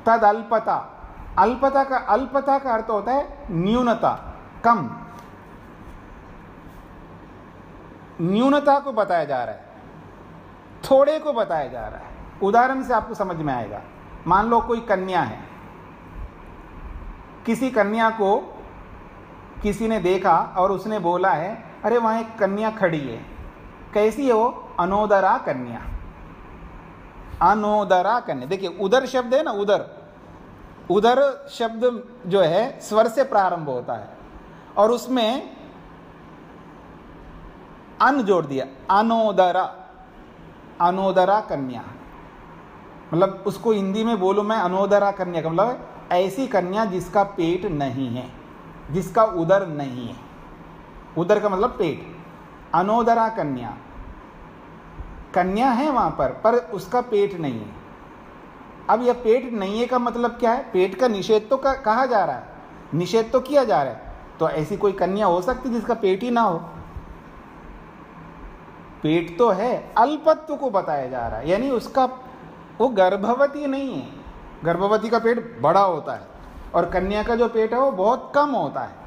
तद अल्पता। अल्पता का अर्थ होता है न्यूनता, कम। न्यूनता को बताया जा रहा है, थोड़े को बताया जा रहा है। उदाहरण से आपको समझ में आएगा। मान लो कोई कन्या है, किसी कन्या को किसी ने देखा और उसने बोला है, अरे वहां एक कन्या खड़ी है। कैसी है वो? अनोदरा कन्या। अनोदरा कन्या। देखिए उदर शब्द है ना, उदर शब्द जो है स्वर से प्रारंभ होता है और उसमें अन जोड़ दिया। अनोदरा कन्या, मतलब उसको हिंदी में बोलूं मैं, अनोदरा कन्या का मतलब ऐसी कन्या जिसका पेट नहीं है, जिसका उदर नहीं है। उदर का मतलब पेट। अनोदरा कन्या, कन्या है वहां पर उसका पेट नहीं है। अब यह पेट नहीं है का मतलब क्या है? पेट का निषेध तो कहा जा रहा है, निषेध तो किया जा रहा है। तो ऐसी कोई कन्या हो सकती जिसका पेट ही ना हो? पेट तो है, अल्पत्व को बताया जा रहा है, यानी उसका वो गर्भवती नहीं है। गर्भवती का पेट बड़ा होता है और कन्या का जो पेट है वो बहुत कम होता है।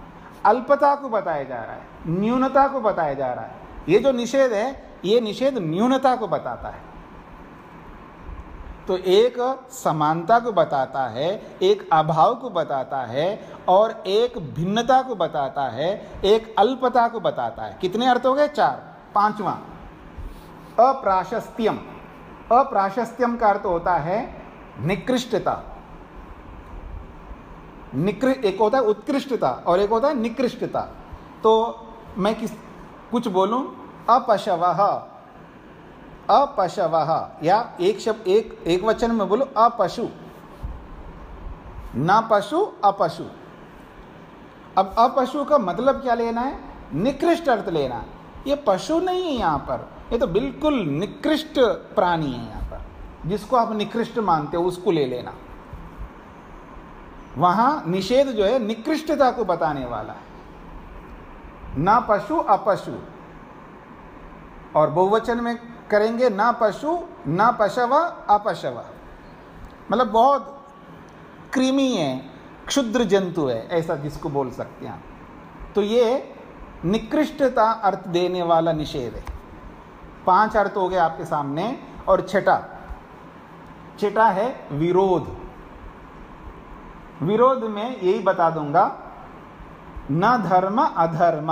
अल्पता को बताया जा रहा है, न्यूनता को बताया जा रहा है। ये जो निषेध है, ये निषेध न्यूनता को बताता है। तो एक समानता को बताता है, एक अभाव को बताता है और एक भिन्नता को बताता है, एक अल्पता को बताता है। कितने अर्थ हो गए? 4। पांचवा अप्राशस्त्यम। अप्राशस्त्यम का अर्थ होता है निकृष्टता। एक होता है उत्कृष्टता और एक होता है निकृष्टता। तो मैं कुछ बोलूं, अपशवः, अपशवः, या एक शब्द एक वचन में बोलो अपशु, ना पशु अपशु। अब अपशु का मतलब क्या लेना है? निकृष्ट अर्थ लेना है। ये पशु नहीं है यहाँ पर, ये तो बिल्कुल निकृष्ट प्राणी है यहाँ पर। जिसको आप निकृष्ट मानते हो उसको ले लेना। वहां निषेध जो है निकृष्टता को बताने वाला है, ना पशु अपशु। और बहुवचन में करेंगे ना पशु ना पशव अपशव, मतलब बहुत कृमि है, क्षुद्र जंतु है, ऐसा जिसको बोल सकते हैं। तो ये निकृष्टता अर्थ देने वाला निषेध है। 5 अर्थ हो गए आपके सामने। और छठा है विरोध। विरोध में यही बता दूंगा, न धर्म अधर्म,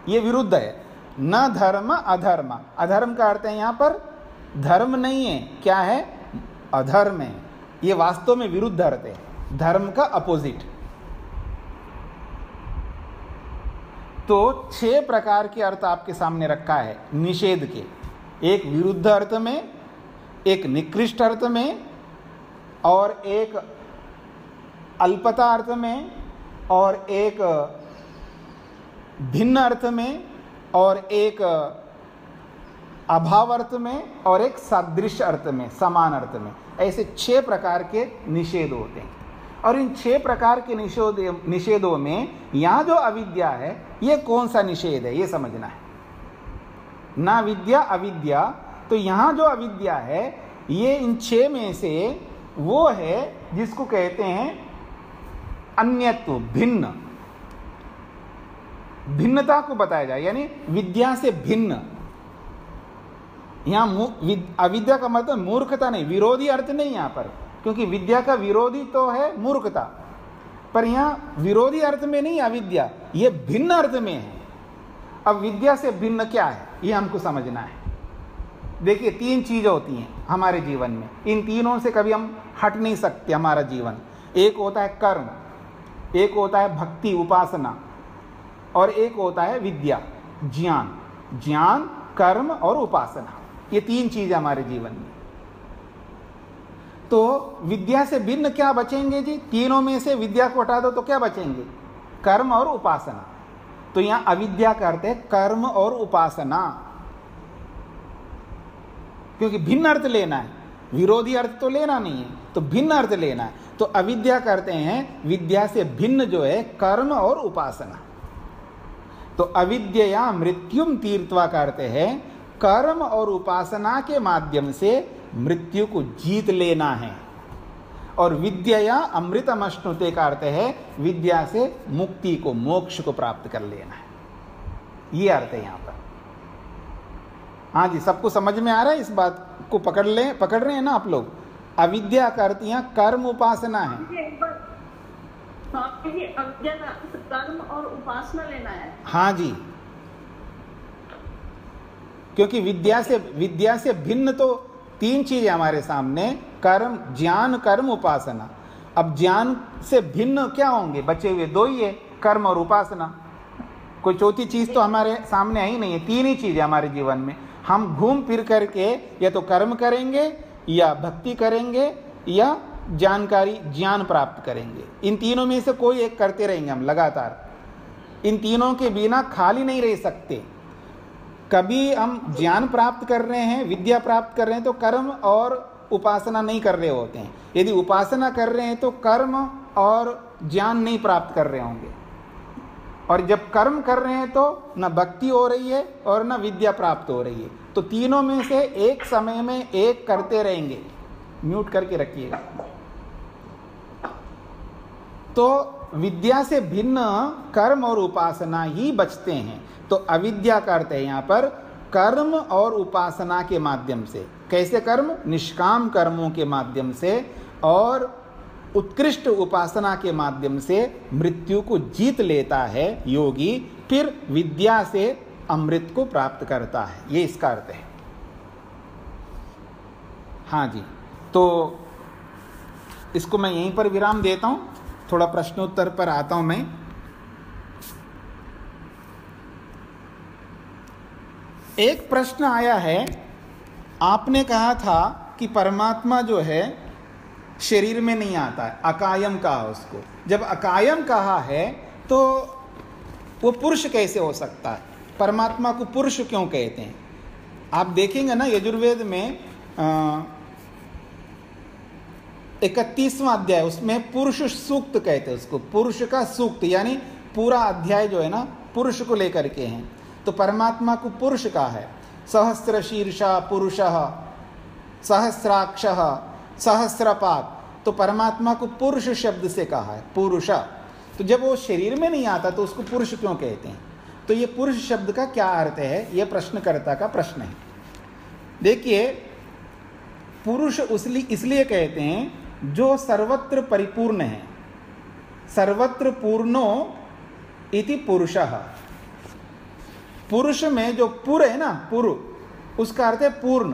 ये विरुद्ध है। न धर्म अधर्म। अधर्म का अर्थ है यहां पर धर्म नहीं है, क्या है? अधर्म है। ये वास्तव में विरुद्ध अर्थ है, धर्म का अपोजिट। तो 6 प्रकार के अर्थ आपके सामने रखा है निषेध के। एक विरुद्ध अर्थ में, एक निकृष्ट अर्थ में, और एक अल्पता अर्थ में, और एक भिन्न अर्थ में, और एक अभाव अर्थ में, और एक सादृश्य अर्थ में, समान अर्थ में। ऐसे 6 प्रकार के निषेध होते हैं। और इन 6 प्रकार के निषेधों में यहाँ जो अविद्या है, ये कौन सा निषेध है, ये समझना है। ना विद्या अविद्या, तो यहाँ जो अविद्या है ये इन 6 में से वो है जिसको कहते हैं अन्यत्व, भिन्न। भिन्नता को बताया जाए, यानी विद्या से भिन्न। यहाँ अविद्या का मतलब मूर्खता नहीं, विरोधी अर्थ नहीं यहाँ पर, क्योंकि विद्या का विरोधी तो है मूर्खता, पर यहाँ विरोधी अर्थ में नहीं अविद्या, ये भिन्न अर्थ में है। अब विद्या से भिन्न क्या है, ये हमको समझना है। देखिए 3 चीजें होती हैं हमारे जीवन में, इन तीनों से कभी हम हट नहीं सकते हमारा जीवन। एक होता है कर्म, एक होता है भक्ति उपासना, और एक होता है विद्या ज्ञान। ज्ञान, कर्म और उपासना, ये 3 चीजें हमारे जीवन में। तो विद्या से भिन्न क्या बचेंगे जी? तीनों में से विद्या को हटा दो तो क्या बचेंगे? कर्म और उपासना। तो यहां अविद्या का अर्थ है कर्म और उपासना, क्योंकि भिन्न अर्थ लेना है, विरोधी अर्थ तो लेना नहीं है, तो भिन्न अर्थ लेना है। तो अविद्या करते हैं विद्या से भिन्न जो है कर्म और उपासना। तो अविद्या मृत्युम तीर्थवा करते हैं कर्म और उपासना के माध्यम से मृत्यु को जीत लेना है। और विद्या अमृतमश्नुते का अर्थ है विद्या से मुक्ति को, मोक्ष को प्राप्त कर लेना है। ये अर्थ है यहाँ पर। हाँ जी, सबको समझ में आ रहा है? इस बात को पकड़ रहे हैं ना आप लोग? अविद्या का अर्थ यहाँ कर्म उपासना है। कर्म और उपासना लेना है। हाँ जी, क्योंकि विद्या से भिन्न तो तीन चीजें हमारे सामने, कर्म, ज्ञान, कर्म, उपासना। अब ज्ञान से भिन्न क्या होंगे? बचे हुए दो ही है, कर्म और उपासना। कोई चौथी चीज तो हमारे सामने है ही नहीं है। तीन ही चीजें हमारे जीवन में। हम घूम फिर करके या तो कर्म करेंगे या भक्ति करेंगे या ज्ञान प्राप्त करेंगे। इन तीनों में से कोई एक करते रहेंगे हम लगातार। इन तीनों के बिना खाली नहीं रह सकते। कभी हम ज्ञान प्राप्त कर रहे हैं, विद्या प्राप्त कर रहे हैं, तो कर्म और उपासना नहीं कर रहे होते हैं। यदि उपासना कर रहे हैं तो कर्म और ज्ञान नहीं प्राप्त कर रहे होंगे। और जब कर्म कर रहे हैं तो न भक्ति हो रही है और न विद्या प्राप्त हो रही है। तो तीनों में से एक समय में एक करते रहेंगे। म्यूट करके रखिएगा। तो विद्या से भिन्न कर्म और उपासना ही बचते हैं। तो अविद्या का अर्थ है यहाँ पर कर्म और उपासना के माध्यम से। कैसे कर्म? निष्काम कर्मों के माध्यम से और उत्कृष्ट उपासना के माध्यम से मृत्यु को जीत लेता है योगी, फिर विद्या से अमृत को प्राप्त करता है। ये इसका अर्थ है। हाँ जी, तो इसको मैं यहीं पर विराम देता हूँ। थोड़ा प्रश्नोत्तर पर आता हूँ मैं। एक प्रश्न आया है, आपने कहा था कि परमात्मा जो है शरीर में नहीं आता है, अकायम कहा उसको। जब अकायम कहा है तो वो पुरुष कैसे हो सकता है? परमात्मा को पुरुष क्यों कहते हैं? आप देखेंगे ना यजुर्वेद में 31वां अध्याय, उसमें पुरुष सूक्त कहते हैं उसको। पुरुष का सूक्त यानी पूरा अध्याय जो है ना पुरुष को लेकर के हैं। तो परमात्मा को पुरुष कहा है। सहस्र शीर्षा पुरुषः, सहस्राक्षः, सहस्रपाद। तो परमात्मा को पुरुष शब्द से कहा है, पुरुष। तो जब वो शरीर में नहीं आता तो उसको पुरुष क्यों कहते हैं? तो ये पुरुष शब्द का क्या अर्थ है, ये प्रश्नकर्ता का प्रश्न है। देखिए, पुरुष इसलिए कहते हैं जो सर्वत्र परिपूर्ण है। सर्वत्र पूर्णो इति पुरुषः। पुरुष में जो पुर है ना, पुरु, उसका अर्थ है पूर्ण।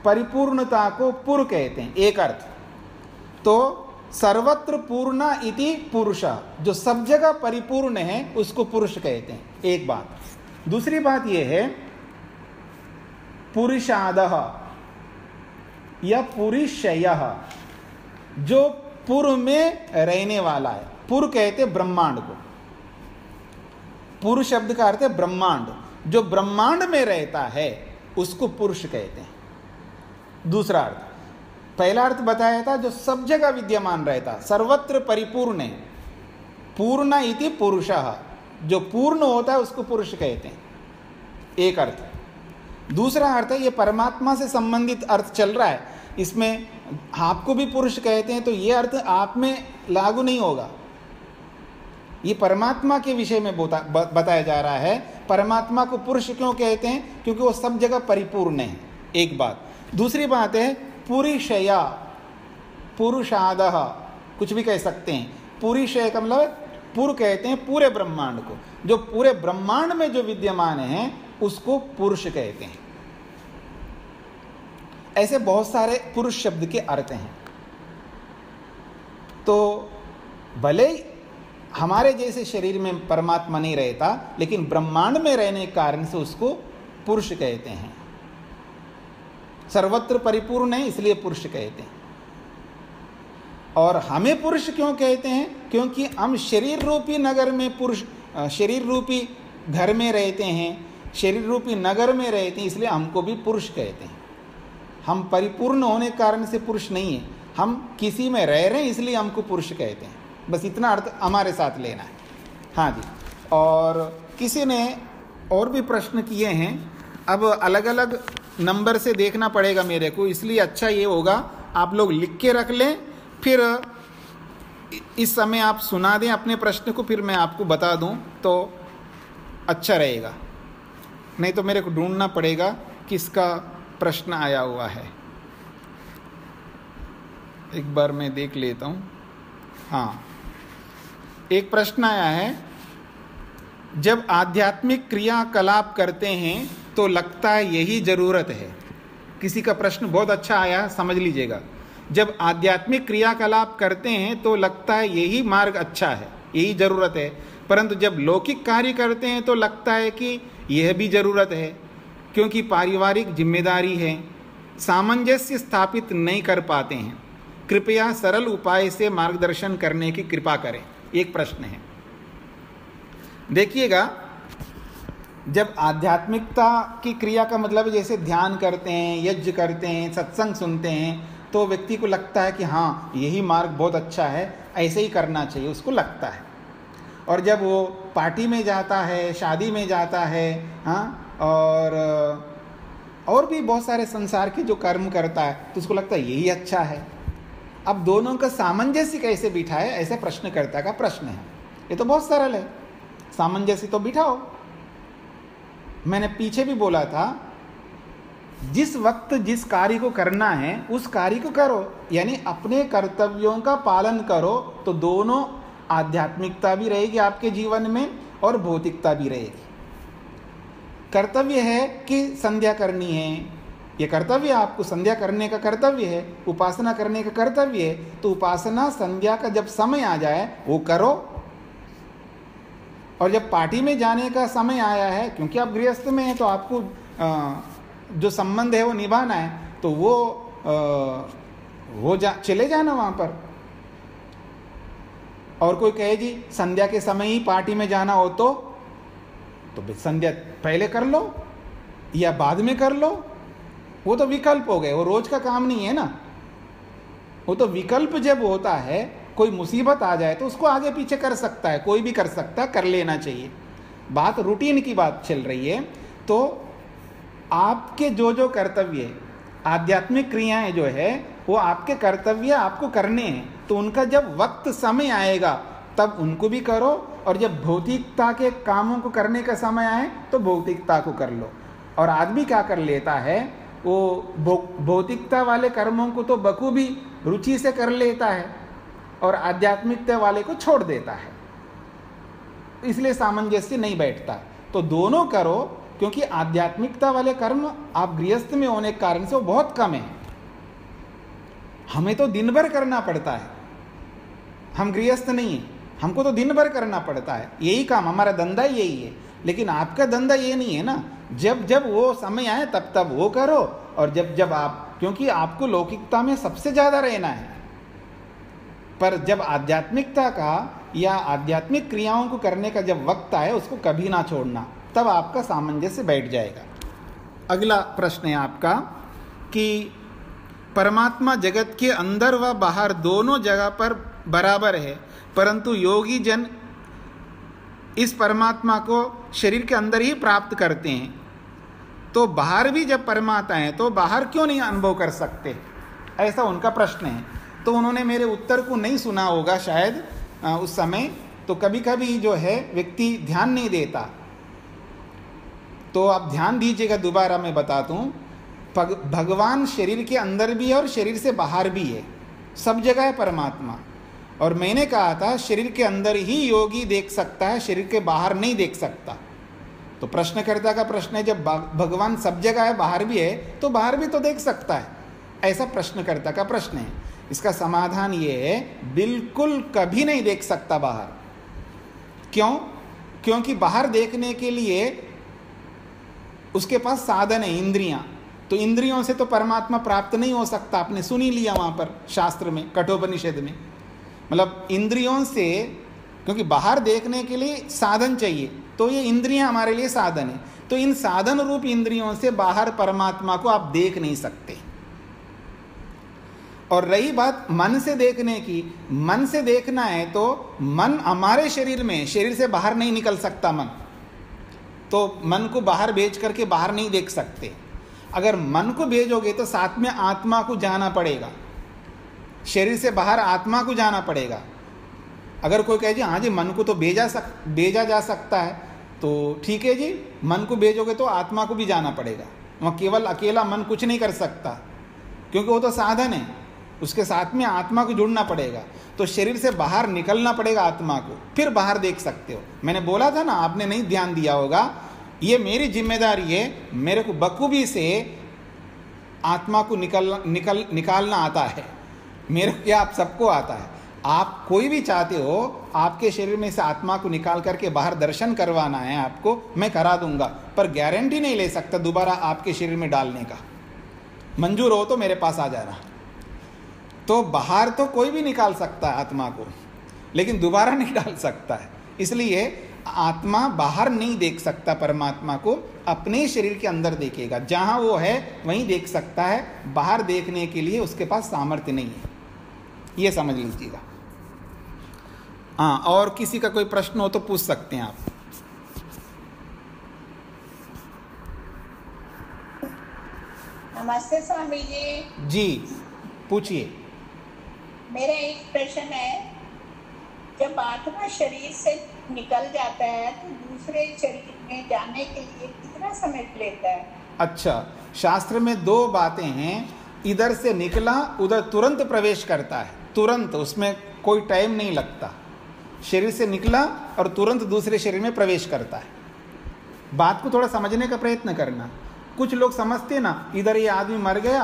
परिपूर्णता को पुर कहते हैं, एक अर्थ। तो सर्वत्र पूर्ण इति पुरुष, जो सब जगह परिपूर्ण है उसको पुरुष कहते हैं, एक बात। दूसरी बात यह है पुरुषादः या पुरुषयः, जो पुर में रहने वाला है। पुर कहते ब्रह्मांड को। पुरुष शब्द का अर्थ है ब्रह्मांड। जो ब्रह्मांड में रहता है उसको पुरुष कहते हैं। दूसरा अर्थ, पहला अर्थ बताया था जो सब जगह विद्यमान रहता, सर्वत्र परिपूर्ण है। पूर्ण इति पुरुषः, जो पूर्ण होता है उसको पुरुष कहते हैं, एक अर्थ। दूसरा अर्थ है, ये परमात्मा से संबंधित अर्थ चल रहा है, इसमें आपको भी पुरुष कहते हैं, तो ये अर्थ आप में लागू नहीं होगा। ये परमात्मा के विषय में बताया जा रहा है। परमात्मा को पुरुष क्यों कहते हैं? क्योंकि वो सब जगह परिपूर्ण है, एक बात। दूसरी बात है पुरुषया, पुरुषादः, कुछ भी कह सकते हैं। पुरुषय का मतलब पुर कहते हैं पूरे ब्रह्मांड को। जो पूरे ब्रह्मांड में जो विद्यमान है उसको पुरुष कहते हैं। ऐसे बहुत सारे पुरुष शब्द के अर्थ हैं। तो भले हमारे जैसे शरीर में परमात्मा नहीं रहता, लेकिन ब्रह्मांड में रहने के कारण से उसको पुरुष कहते हैं। सर्वत्र परिपूर्ण है इसलिए पुरुष कहते हैं। और हमें पुरुष क्यों कहते हैं? क्योंकि हम शरीर रूपी नगर में पुरुष, शरीर रूपी घर में रहते हैं, शरीर रूपी नगर में रहते हैं, इसलिए हमको भी पुरुष कहते हैं। हम परिपूर्ण होने के कारण से पुरुष नहीं है। हम किसी में रह रहे हैं इसलिए हमको पुरुष कहते हैं, बस इतना अर्थ हमारे साथ लेना है। हाँ जी, और किसी ने और भी प्रश्न किए हैं, अब अलग अलग नंबर से देखना पड़ेगा मेरे को, इसलिए अच्छा ये होगा आप लोग लिख के रख लें, फिर इस समय आप सुना दें अपने प्रश्न को, फिर मैं आपको बता दूं तो अच्छा रहेगा, नहीं तो मेरे को ढूंढना पड़ेगा किसका प्रश्न आया हुआ है। एक बार मैं देख लेता हूँ। हाँ, एक प्रश्न आया है, जब आध्यात्मिक क्रियाकलाप करते हैं तो लगता है यही ज़रूरत है। किसी का प्रश्न बहुत अच्छा आया, समझ लीजिएगा। जब आध्यात्मिक क्रियाकलाप करते हैं तो लगता है यही मार्ग अच्छा है, यही ज़रूरत है, परंतु जब लौकिक कार्य करते हैं तो लगता है कि यह भी ज़रूरत है, क्योंकि पारिवारिक जिम्मेदारी है, सामंजस्य स्थापित नहीं कर पाते हैं। कृपया सरल उपाय से मार्गदर्शन करने की कृपा करें। एक प्रश्न है। देखिएगा, जब आध्यात्मिकता की क्रिया का मतलब जैसे ध्यान करते हैं, यज्ञ करते हैं, सत्संग सुनते हैं, तो व्यक्ति को लगता है कि हाँ यही मार्ग बहुत अच्छा है, ऐसे ही करना चाहिए, उसको लगता है। और जब वो पार्टी में जाता है, शादी में जाता है, हाँ, और भी बहुत सारे संसार के जो कर्म करता है, तो उसको लगता है यही अच्छा है। अब दोनों का सामंजस्य कैसे बिठाए, ऐसे प्रश्नकर्ता का प्रश्न है। ये तो बहुत सरल है, सामंजस्य तो बिठाओ। मैंने पीछे भी बोला था, जिस वक्त जिस कार्य को करना है उस कार्य को करो, यानी अपने कर्तव्यों का पालन करो, तो दोनों आध्यात्मिकता भी रहेगी आपके जीवन में और भौतिकता भी रहेगी। कर्तव्य है कि संध्या करनी है, ये कर्तव्य आपको संध्या करने का कर्तव्य है, उपासना करने का कर्तव्य है, तो उपासना संध्या का जब समय आ जाए वो करो। और जब पार्टी में जाने का समय आया है, क्योंकि आप गृहस्थ में हैं तो आपको जो संबंध है वो निभाना है, तो वो चले जाना वहाँ पर। और कोई कहे जी संध्या के समय ही पार्टी में जाना हो तो संध्या पहले कर लो या बाद में कर लो, वो तो विकल्प हो गए, वो रोज का काम नहीं है ना। वो तो विकल्प जब होता है, कोई मुसीबत आ जाए तो उसको आगे पीछे कर सकता है, कोई भी कर सकता है, कर लेना चाहिए। बात रूटीन की बात चल रही है, तो आपके जो कर्तव्य है, आध्यात्मिक क्रियाएं जो है वो आपके कर्तव्य आपको करने हैं, तो उनका जब वक्त समय आएगा तब उनको भी करो, और जब भौतिकता के कामों को करने का समय आए तो भौतिकता को कर लो। और आदमी क्या कर लेता है, वो भौतिकता वाले कर्मों को तो बखूबी रुचि से कर लेता है और आध्यात्मिकता वाले को छोड़ देता है, इसलिए सामंजस्य नहीं बैठता। तो दोनों करो, क्योंकि आध्यात्मिकता वाले कर्म आप गृहस्थ में होने के कारण से वो बहुत कम है। हमें तो दिन भर करना पड़ता है, हम गृहस्थ नहीं है, हमको तो दिन भर करना पड़ता है, यही काम हमारा धंधा यही है। लेकिन आपका धंधा ये नहीं है ना, जब जब वो समय आए तब तब वो करो, और जब जब आप, क्योंकि आपको लौकिकता में सबसे ज़्यादा रहना है, पर जब आध्यात्मिकता का या आध्यात्मिक क्रियाओं को करने का जब वक्त आए उसको कभी ना छोड़ना, तब आपका सामंजस्य बैठ जाएगा। अगला प्रश्न है आपका कि परमात्मा जगत के अंदर व बाहर दोनों जगह पर बराबर है, परंतु योगी जन इस परमात्मा को शरीर के अंदर ही प्राप्त करते हैं, तो बाहर भी जब परमात्मा है तो बाहर क्यों नहीं अनुभव कर सकते, ऐसा उनका प्रश्न है। तो उन्होंने मेरे उत्तर को नहीं सुना होगा शायद उस समय, तो कभी कभी जो है व्यक्ति ध्यान नहीं देता, तो आप ध्यान दीजिएगा, दोबारा मैं बताता हूँ। भगवान शरीर के अंदर भी है और शरीर से बाहर भी है, सब जगह है परमात्मा। और मैंने कहा था शरीर के अंदर ही योगी देख सकता है, शरीर के बाहर नहीं देख सकता। तो प्रश्नकर्ता का प्रश्न है, जब भगवान सब जगह है, बाहर भी है, तो बाहर भी तो देख सकता है, ऐसा प्रश्नकर्ता का प्रश्न है। इसका समाधान ये है, बिल्कुल कभी नहीं देख सकता बाहर। क्यों? क्योंकि बाहर देखने के लिए उसके पास साधन है, इंद्रियां। तो इंद्रियों से तो परमात्मा प्राप्त नहीं हो सकता, आपने सुन ही लिया वहाँ पर शास्त्र में, कठोपनिषद में। मतलब इंद्रियों से, क्योंकि बाहर देखने के लिए साधन चाहिए, तो ये इंद्रियां हमारे लिए साधन है। तो इन साधन रूप इंद्रियों से बाहर परमात्मा को आप देख नहीं सकते। और रही बात मन से देखने की, मन से देखना है तो मन हमारे शरीर में, शरीर से बाहर नहीं निकल सकता मन, तो मन को बाहर भेज करके बाहर नहीं देख सकते। अगर मन को भेजोगे तो साथ में आत्मा को जाना पड़ेगा, शरीर से बाहर आत्मा को जाना पड़ेगा। अगर कोई कहे जी हाँ जी मन को तो भेजा जा सकता है, तो ठीक है जी, मन को भेजोगे तो आत्मा को भी जाना पड़ेगा। वहाँ केवल अकेला मन कुछ नहीं कर सकता, क्योंकि वो तो साधन है, उसके साथ में आत्मा को जुड़ना पड़ेगा। तो शरीर से बाहर निकलना पड़ेगा आत्मा को, फिर बाहर देख सकते हो। मैंने बोला था ना, आपने नहीं ध्यान दिया होगा, ये मेरी जिम्मेदारी है, मेरे को बखूबी से आत्मा को निकालना आता है, मेरे को क्या आप सबको आता है। आप कोई भी चाहते हो आपके शरीर में से आत्मा को निकाल करके बाहर दर्शन करवाना है आपको, मैं करा दूंगा, पर गारंटी नहीं ले सकता दोबारा आपके शरीर में डालने का। मंजूर हो तो मेरे पास आ जाना। तो बाहर तो कोई भी निकाल सकता है आत्मा को, लेकिन दोबारा नहीं डाल सकता है। इसलिए आत्मा बाहर नहीं देख सकता परमात्मा को, अपने शरीर के अंदर देखेगा। जहाँ वो है वहीं देख सकता है, बाहर देखने के लिए उसके पास सामर्थ्य नहीं है, ये समझ लीजिएगा। हाँ, और किसी का कोई प्रश्न हो तो पूछ सकते हैं आप। नमस्ते स्वामी जी। जी पूछिए। मेरा एक प्रश्न है, जब आत्मा शरीर से निकल जाता है तो दूसरे शरीर में जाने के लिए कितना समय लेता है? अच्छा, शास्त्र में दो बातें हैं, इधर से निकला उधर तुरंत प्रवेश करता है, तुरंत, उसमें कोई टाइम नहीं लगता। शरीर से निकला और तुरंत दूसरे शरीर में प्रवेश करता है। बात को थोड़ा समझने का प्रयत्न करना। कुछ लोग समझते ना, इधर ये आदमी मर गया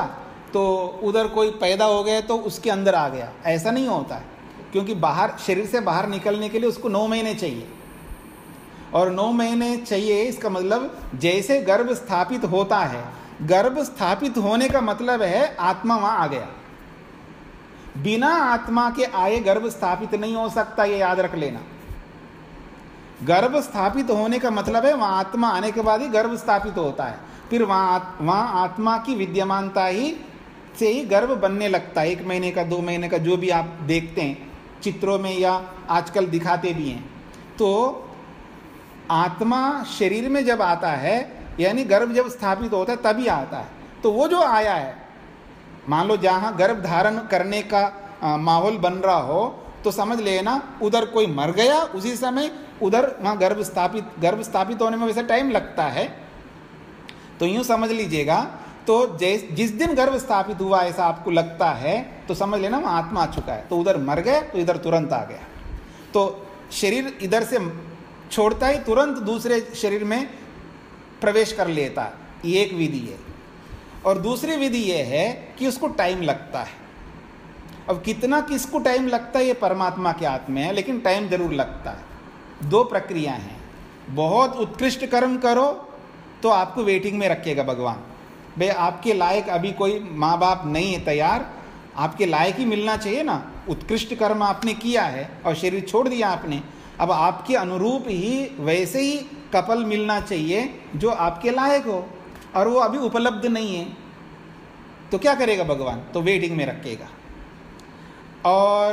तो उधर कोई पैदा हो गया तो उसके अंदर आ गया, ऐसा नहीं होता है। क्योंकि बाहर, शरीर से बाहर निकलने के लिए उसको 9 महीने चाहिए, और 9 महीने चाहिए, इसका मतलब जैसे गर्भ स्थापित होता है, गर्भ स्थापित होने का मतलब है आत्मा वहां आ गया। बिना आत्मा के आए गर्भ स्थापित नहीं हो सकता, ये याद रख लेना। गर्भ स्थापित होने का मतलब है वहां आत्मा आने के बाद ही गर्भ स्थापित होता है, फिर वहां आत्मा की विद्यमानता ही से ही गर्भ बनने लगता है। 1 महीने का, 2 महीने का, जो भी आप देखते हैं चित्रों में या आजकल दिखाते भी हैं। तो आत्मा शरीर में जब आता है, यानी गर्भ जब स्थापित होता है तभी आता है। तो वो जो आया है, मान लो जहाँ गर्भ धारण करने का माहौल बन रहा हो, तो समझ लेना उधर कोई मर गया उसी समय, उधर वहाँ गर्भ स्थापित होने में वैसे टाइम लगता है। तो यूँ समझ लीजिएगा, तो जिस दिन गर्भ स्थापित हुआ ऐसा आपको लगता है तो समझ लेना वहाँ आत्मा आ चुका है। तो उधर मर गए तो इधर तुरंत आ गया। तो शरीर इधर से छोड़ता ही तुरंत दूसरे शरीर में प्रवेश कर लेता है, ये एक विधि है। और दूसरी विधि ये है कि उसको टाइम लगता है। अब कितना किसको टाइम लगता है ये परमात्मा के हाथ में है, लेकिन टाइम जरूर लगता है। 2 प्रक्रिया हैं। बहुत उत्कृष्ट कर्म करो तो आपको वेटिंग में रखेगा भगवान। भाई आपके लायक अभी कोई माँ बाप नहीं है तैयार, आपके लायक ही मिलना चाहिए ना। उत्कृष्ट कर्म आपने किया है और शरीर छोड़ दिया आपने, अब आपके अनुरूप ही वैसे ही कपल मिलना चाहिए जो आपके लायक हो, और वो अभी उपलब्ध नहीं है। तो क्या करेगा भगवान? तो वेटिंग में रखेगा। और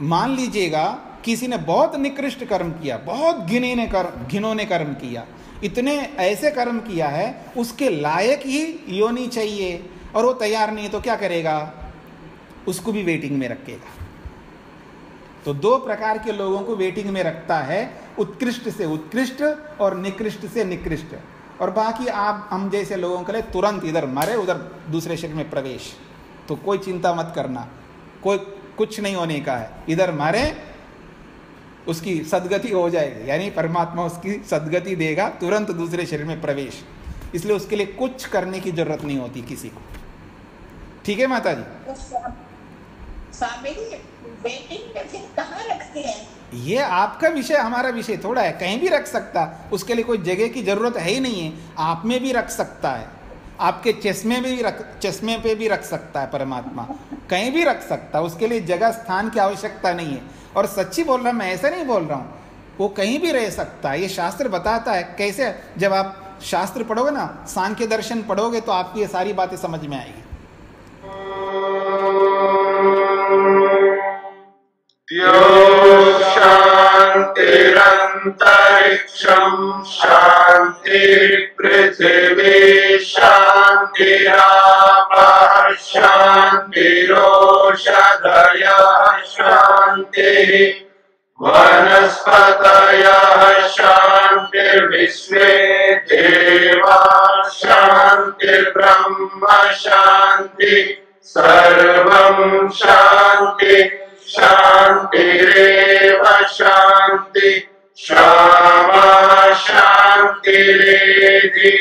मान लीजिएगा किसी ने बहुत निकृष्ट कर्म किया, बहुत घिनौने कर्म किया, इतने ऐसे कर्म किया है उसके लायक ही योनि चाहिए और वो तैयार नहीं है, तो क्या करेगा? उसको भी वेटिंग में रखेगा। तो 2 प्रकार के लोगों को वेटिंग में रखता है, उत्कृष्ट से उत्कृष्ट और निकृष्ट से निकृष्ट। और बाकी आप हम जैसे लोगों के लिए तुरंत इधर मरे उधर दूसरे शरीर में प्रवेश। तो कोई चिंता मत करना, कोई कुछ नहीं होने का है। इधर मरे उसकी सदगति हो जाएगी, यानी परमात्मा उसकी सदगति देगा, तुरंत दूसरे शरीर में प्रवेश। इसलिए उसके लिए कुछ करने की जरूरत नहीं होती किसी को। ठीक है माता जी? तो स्वामी जी वेटिंग में फिर कहाँ रखते हैं? ये आपका विषय, हमारा विषय थोड़ा है। कहीं भी रख सकता, उसके लिए कोई जगह की जरूरत है ही नहीं है। आप में भी रख सकता है, आपके चश्मे पे भी रख सकता है परमात्मा, कहीं भी रख सकता है। उसके लिए जगह स्थान की आवश्यकता नहीं है। और सच्ची बोल रहा हूँ मैं, ऐसा नहीं बोल रहा हूँ, वो कहीं भी रह सकता है। ये शास्त्र बताता है कैसे। जब आप शास्त्र पढ़ोगे ना, सांख्य दर्शन पढ़ोगे, तो आपकी ये सारी बातें समझ में आएगी। द्यौः शान्तिरन्तरिक्षं शान्तिः पृथिवी शान्तिरापः शान्तिरोषधयः शान्तिः वनस्पतयः शान्तिर्विश्वे देवाः शान्तिर्ब्रह्म शान्ति सर्वं शान्ति शान्तिरेव शान्ति शामा शान्तिरेधि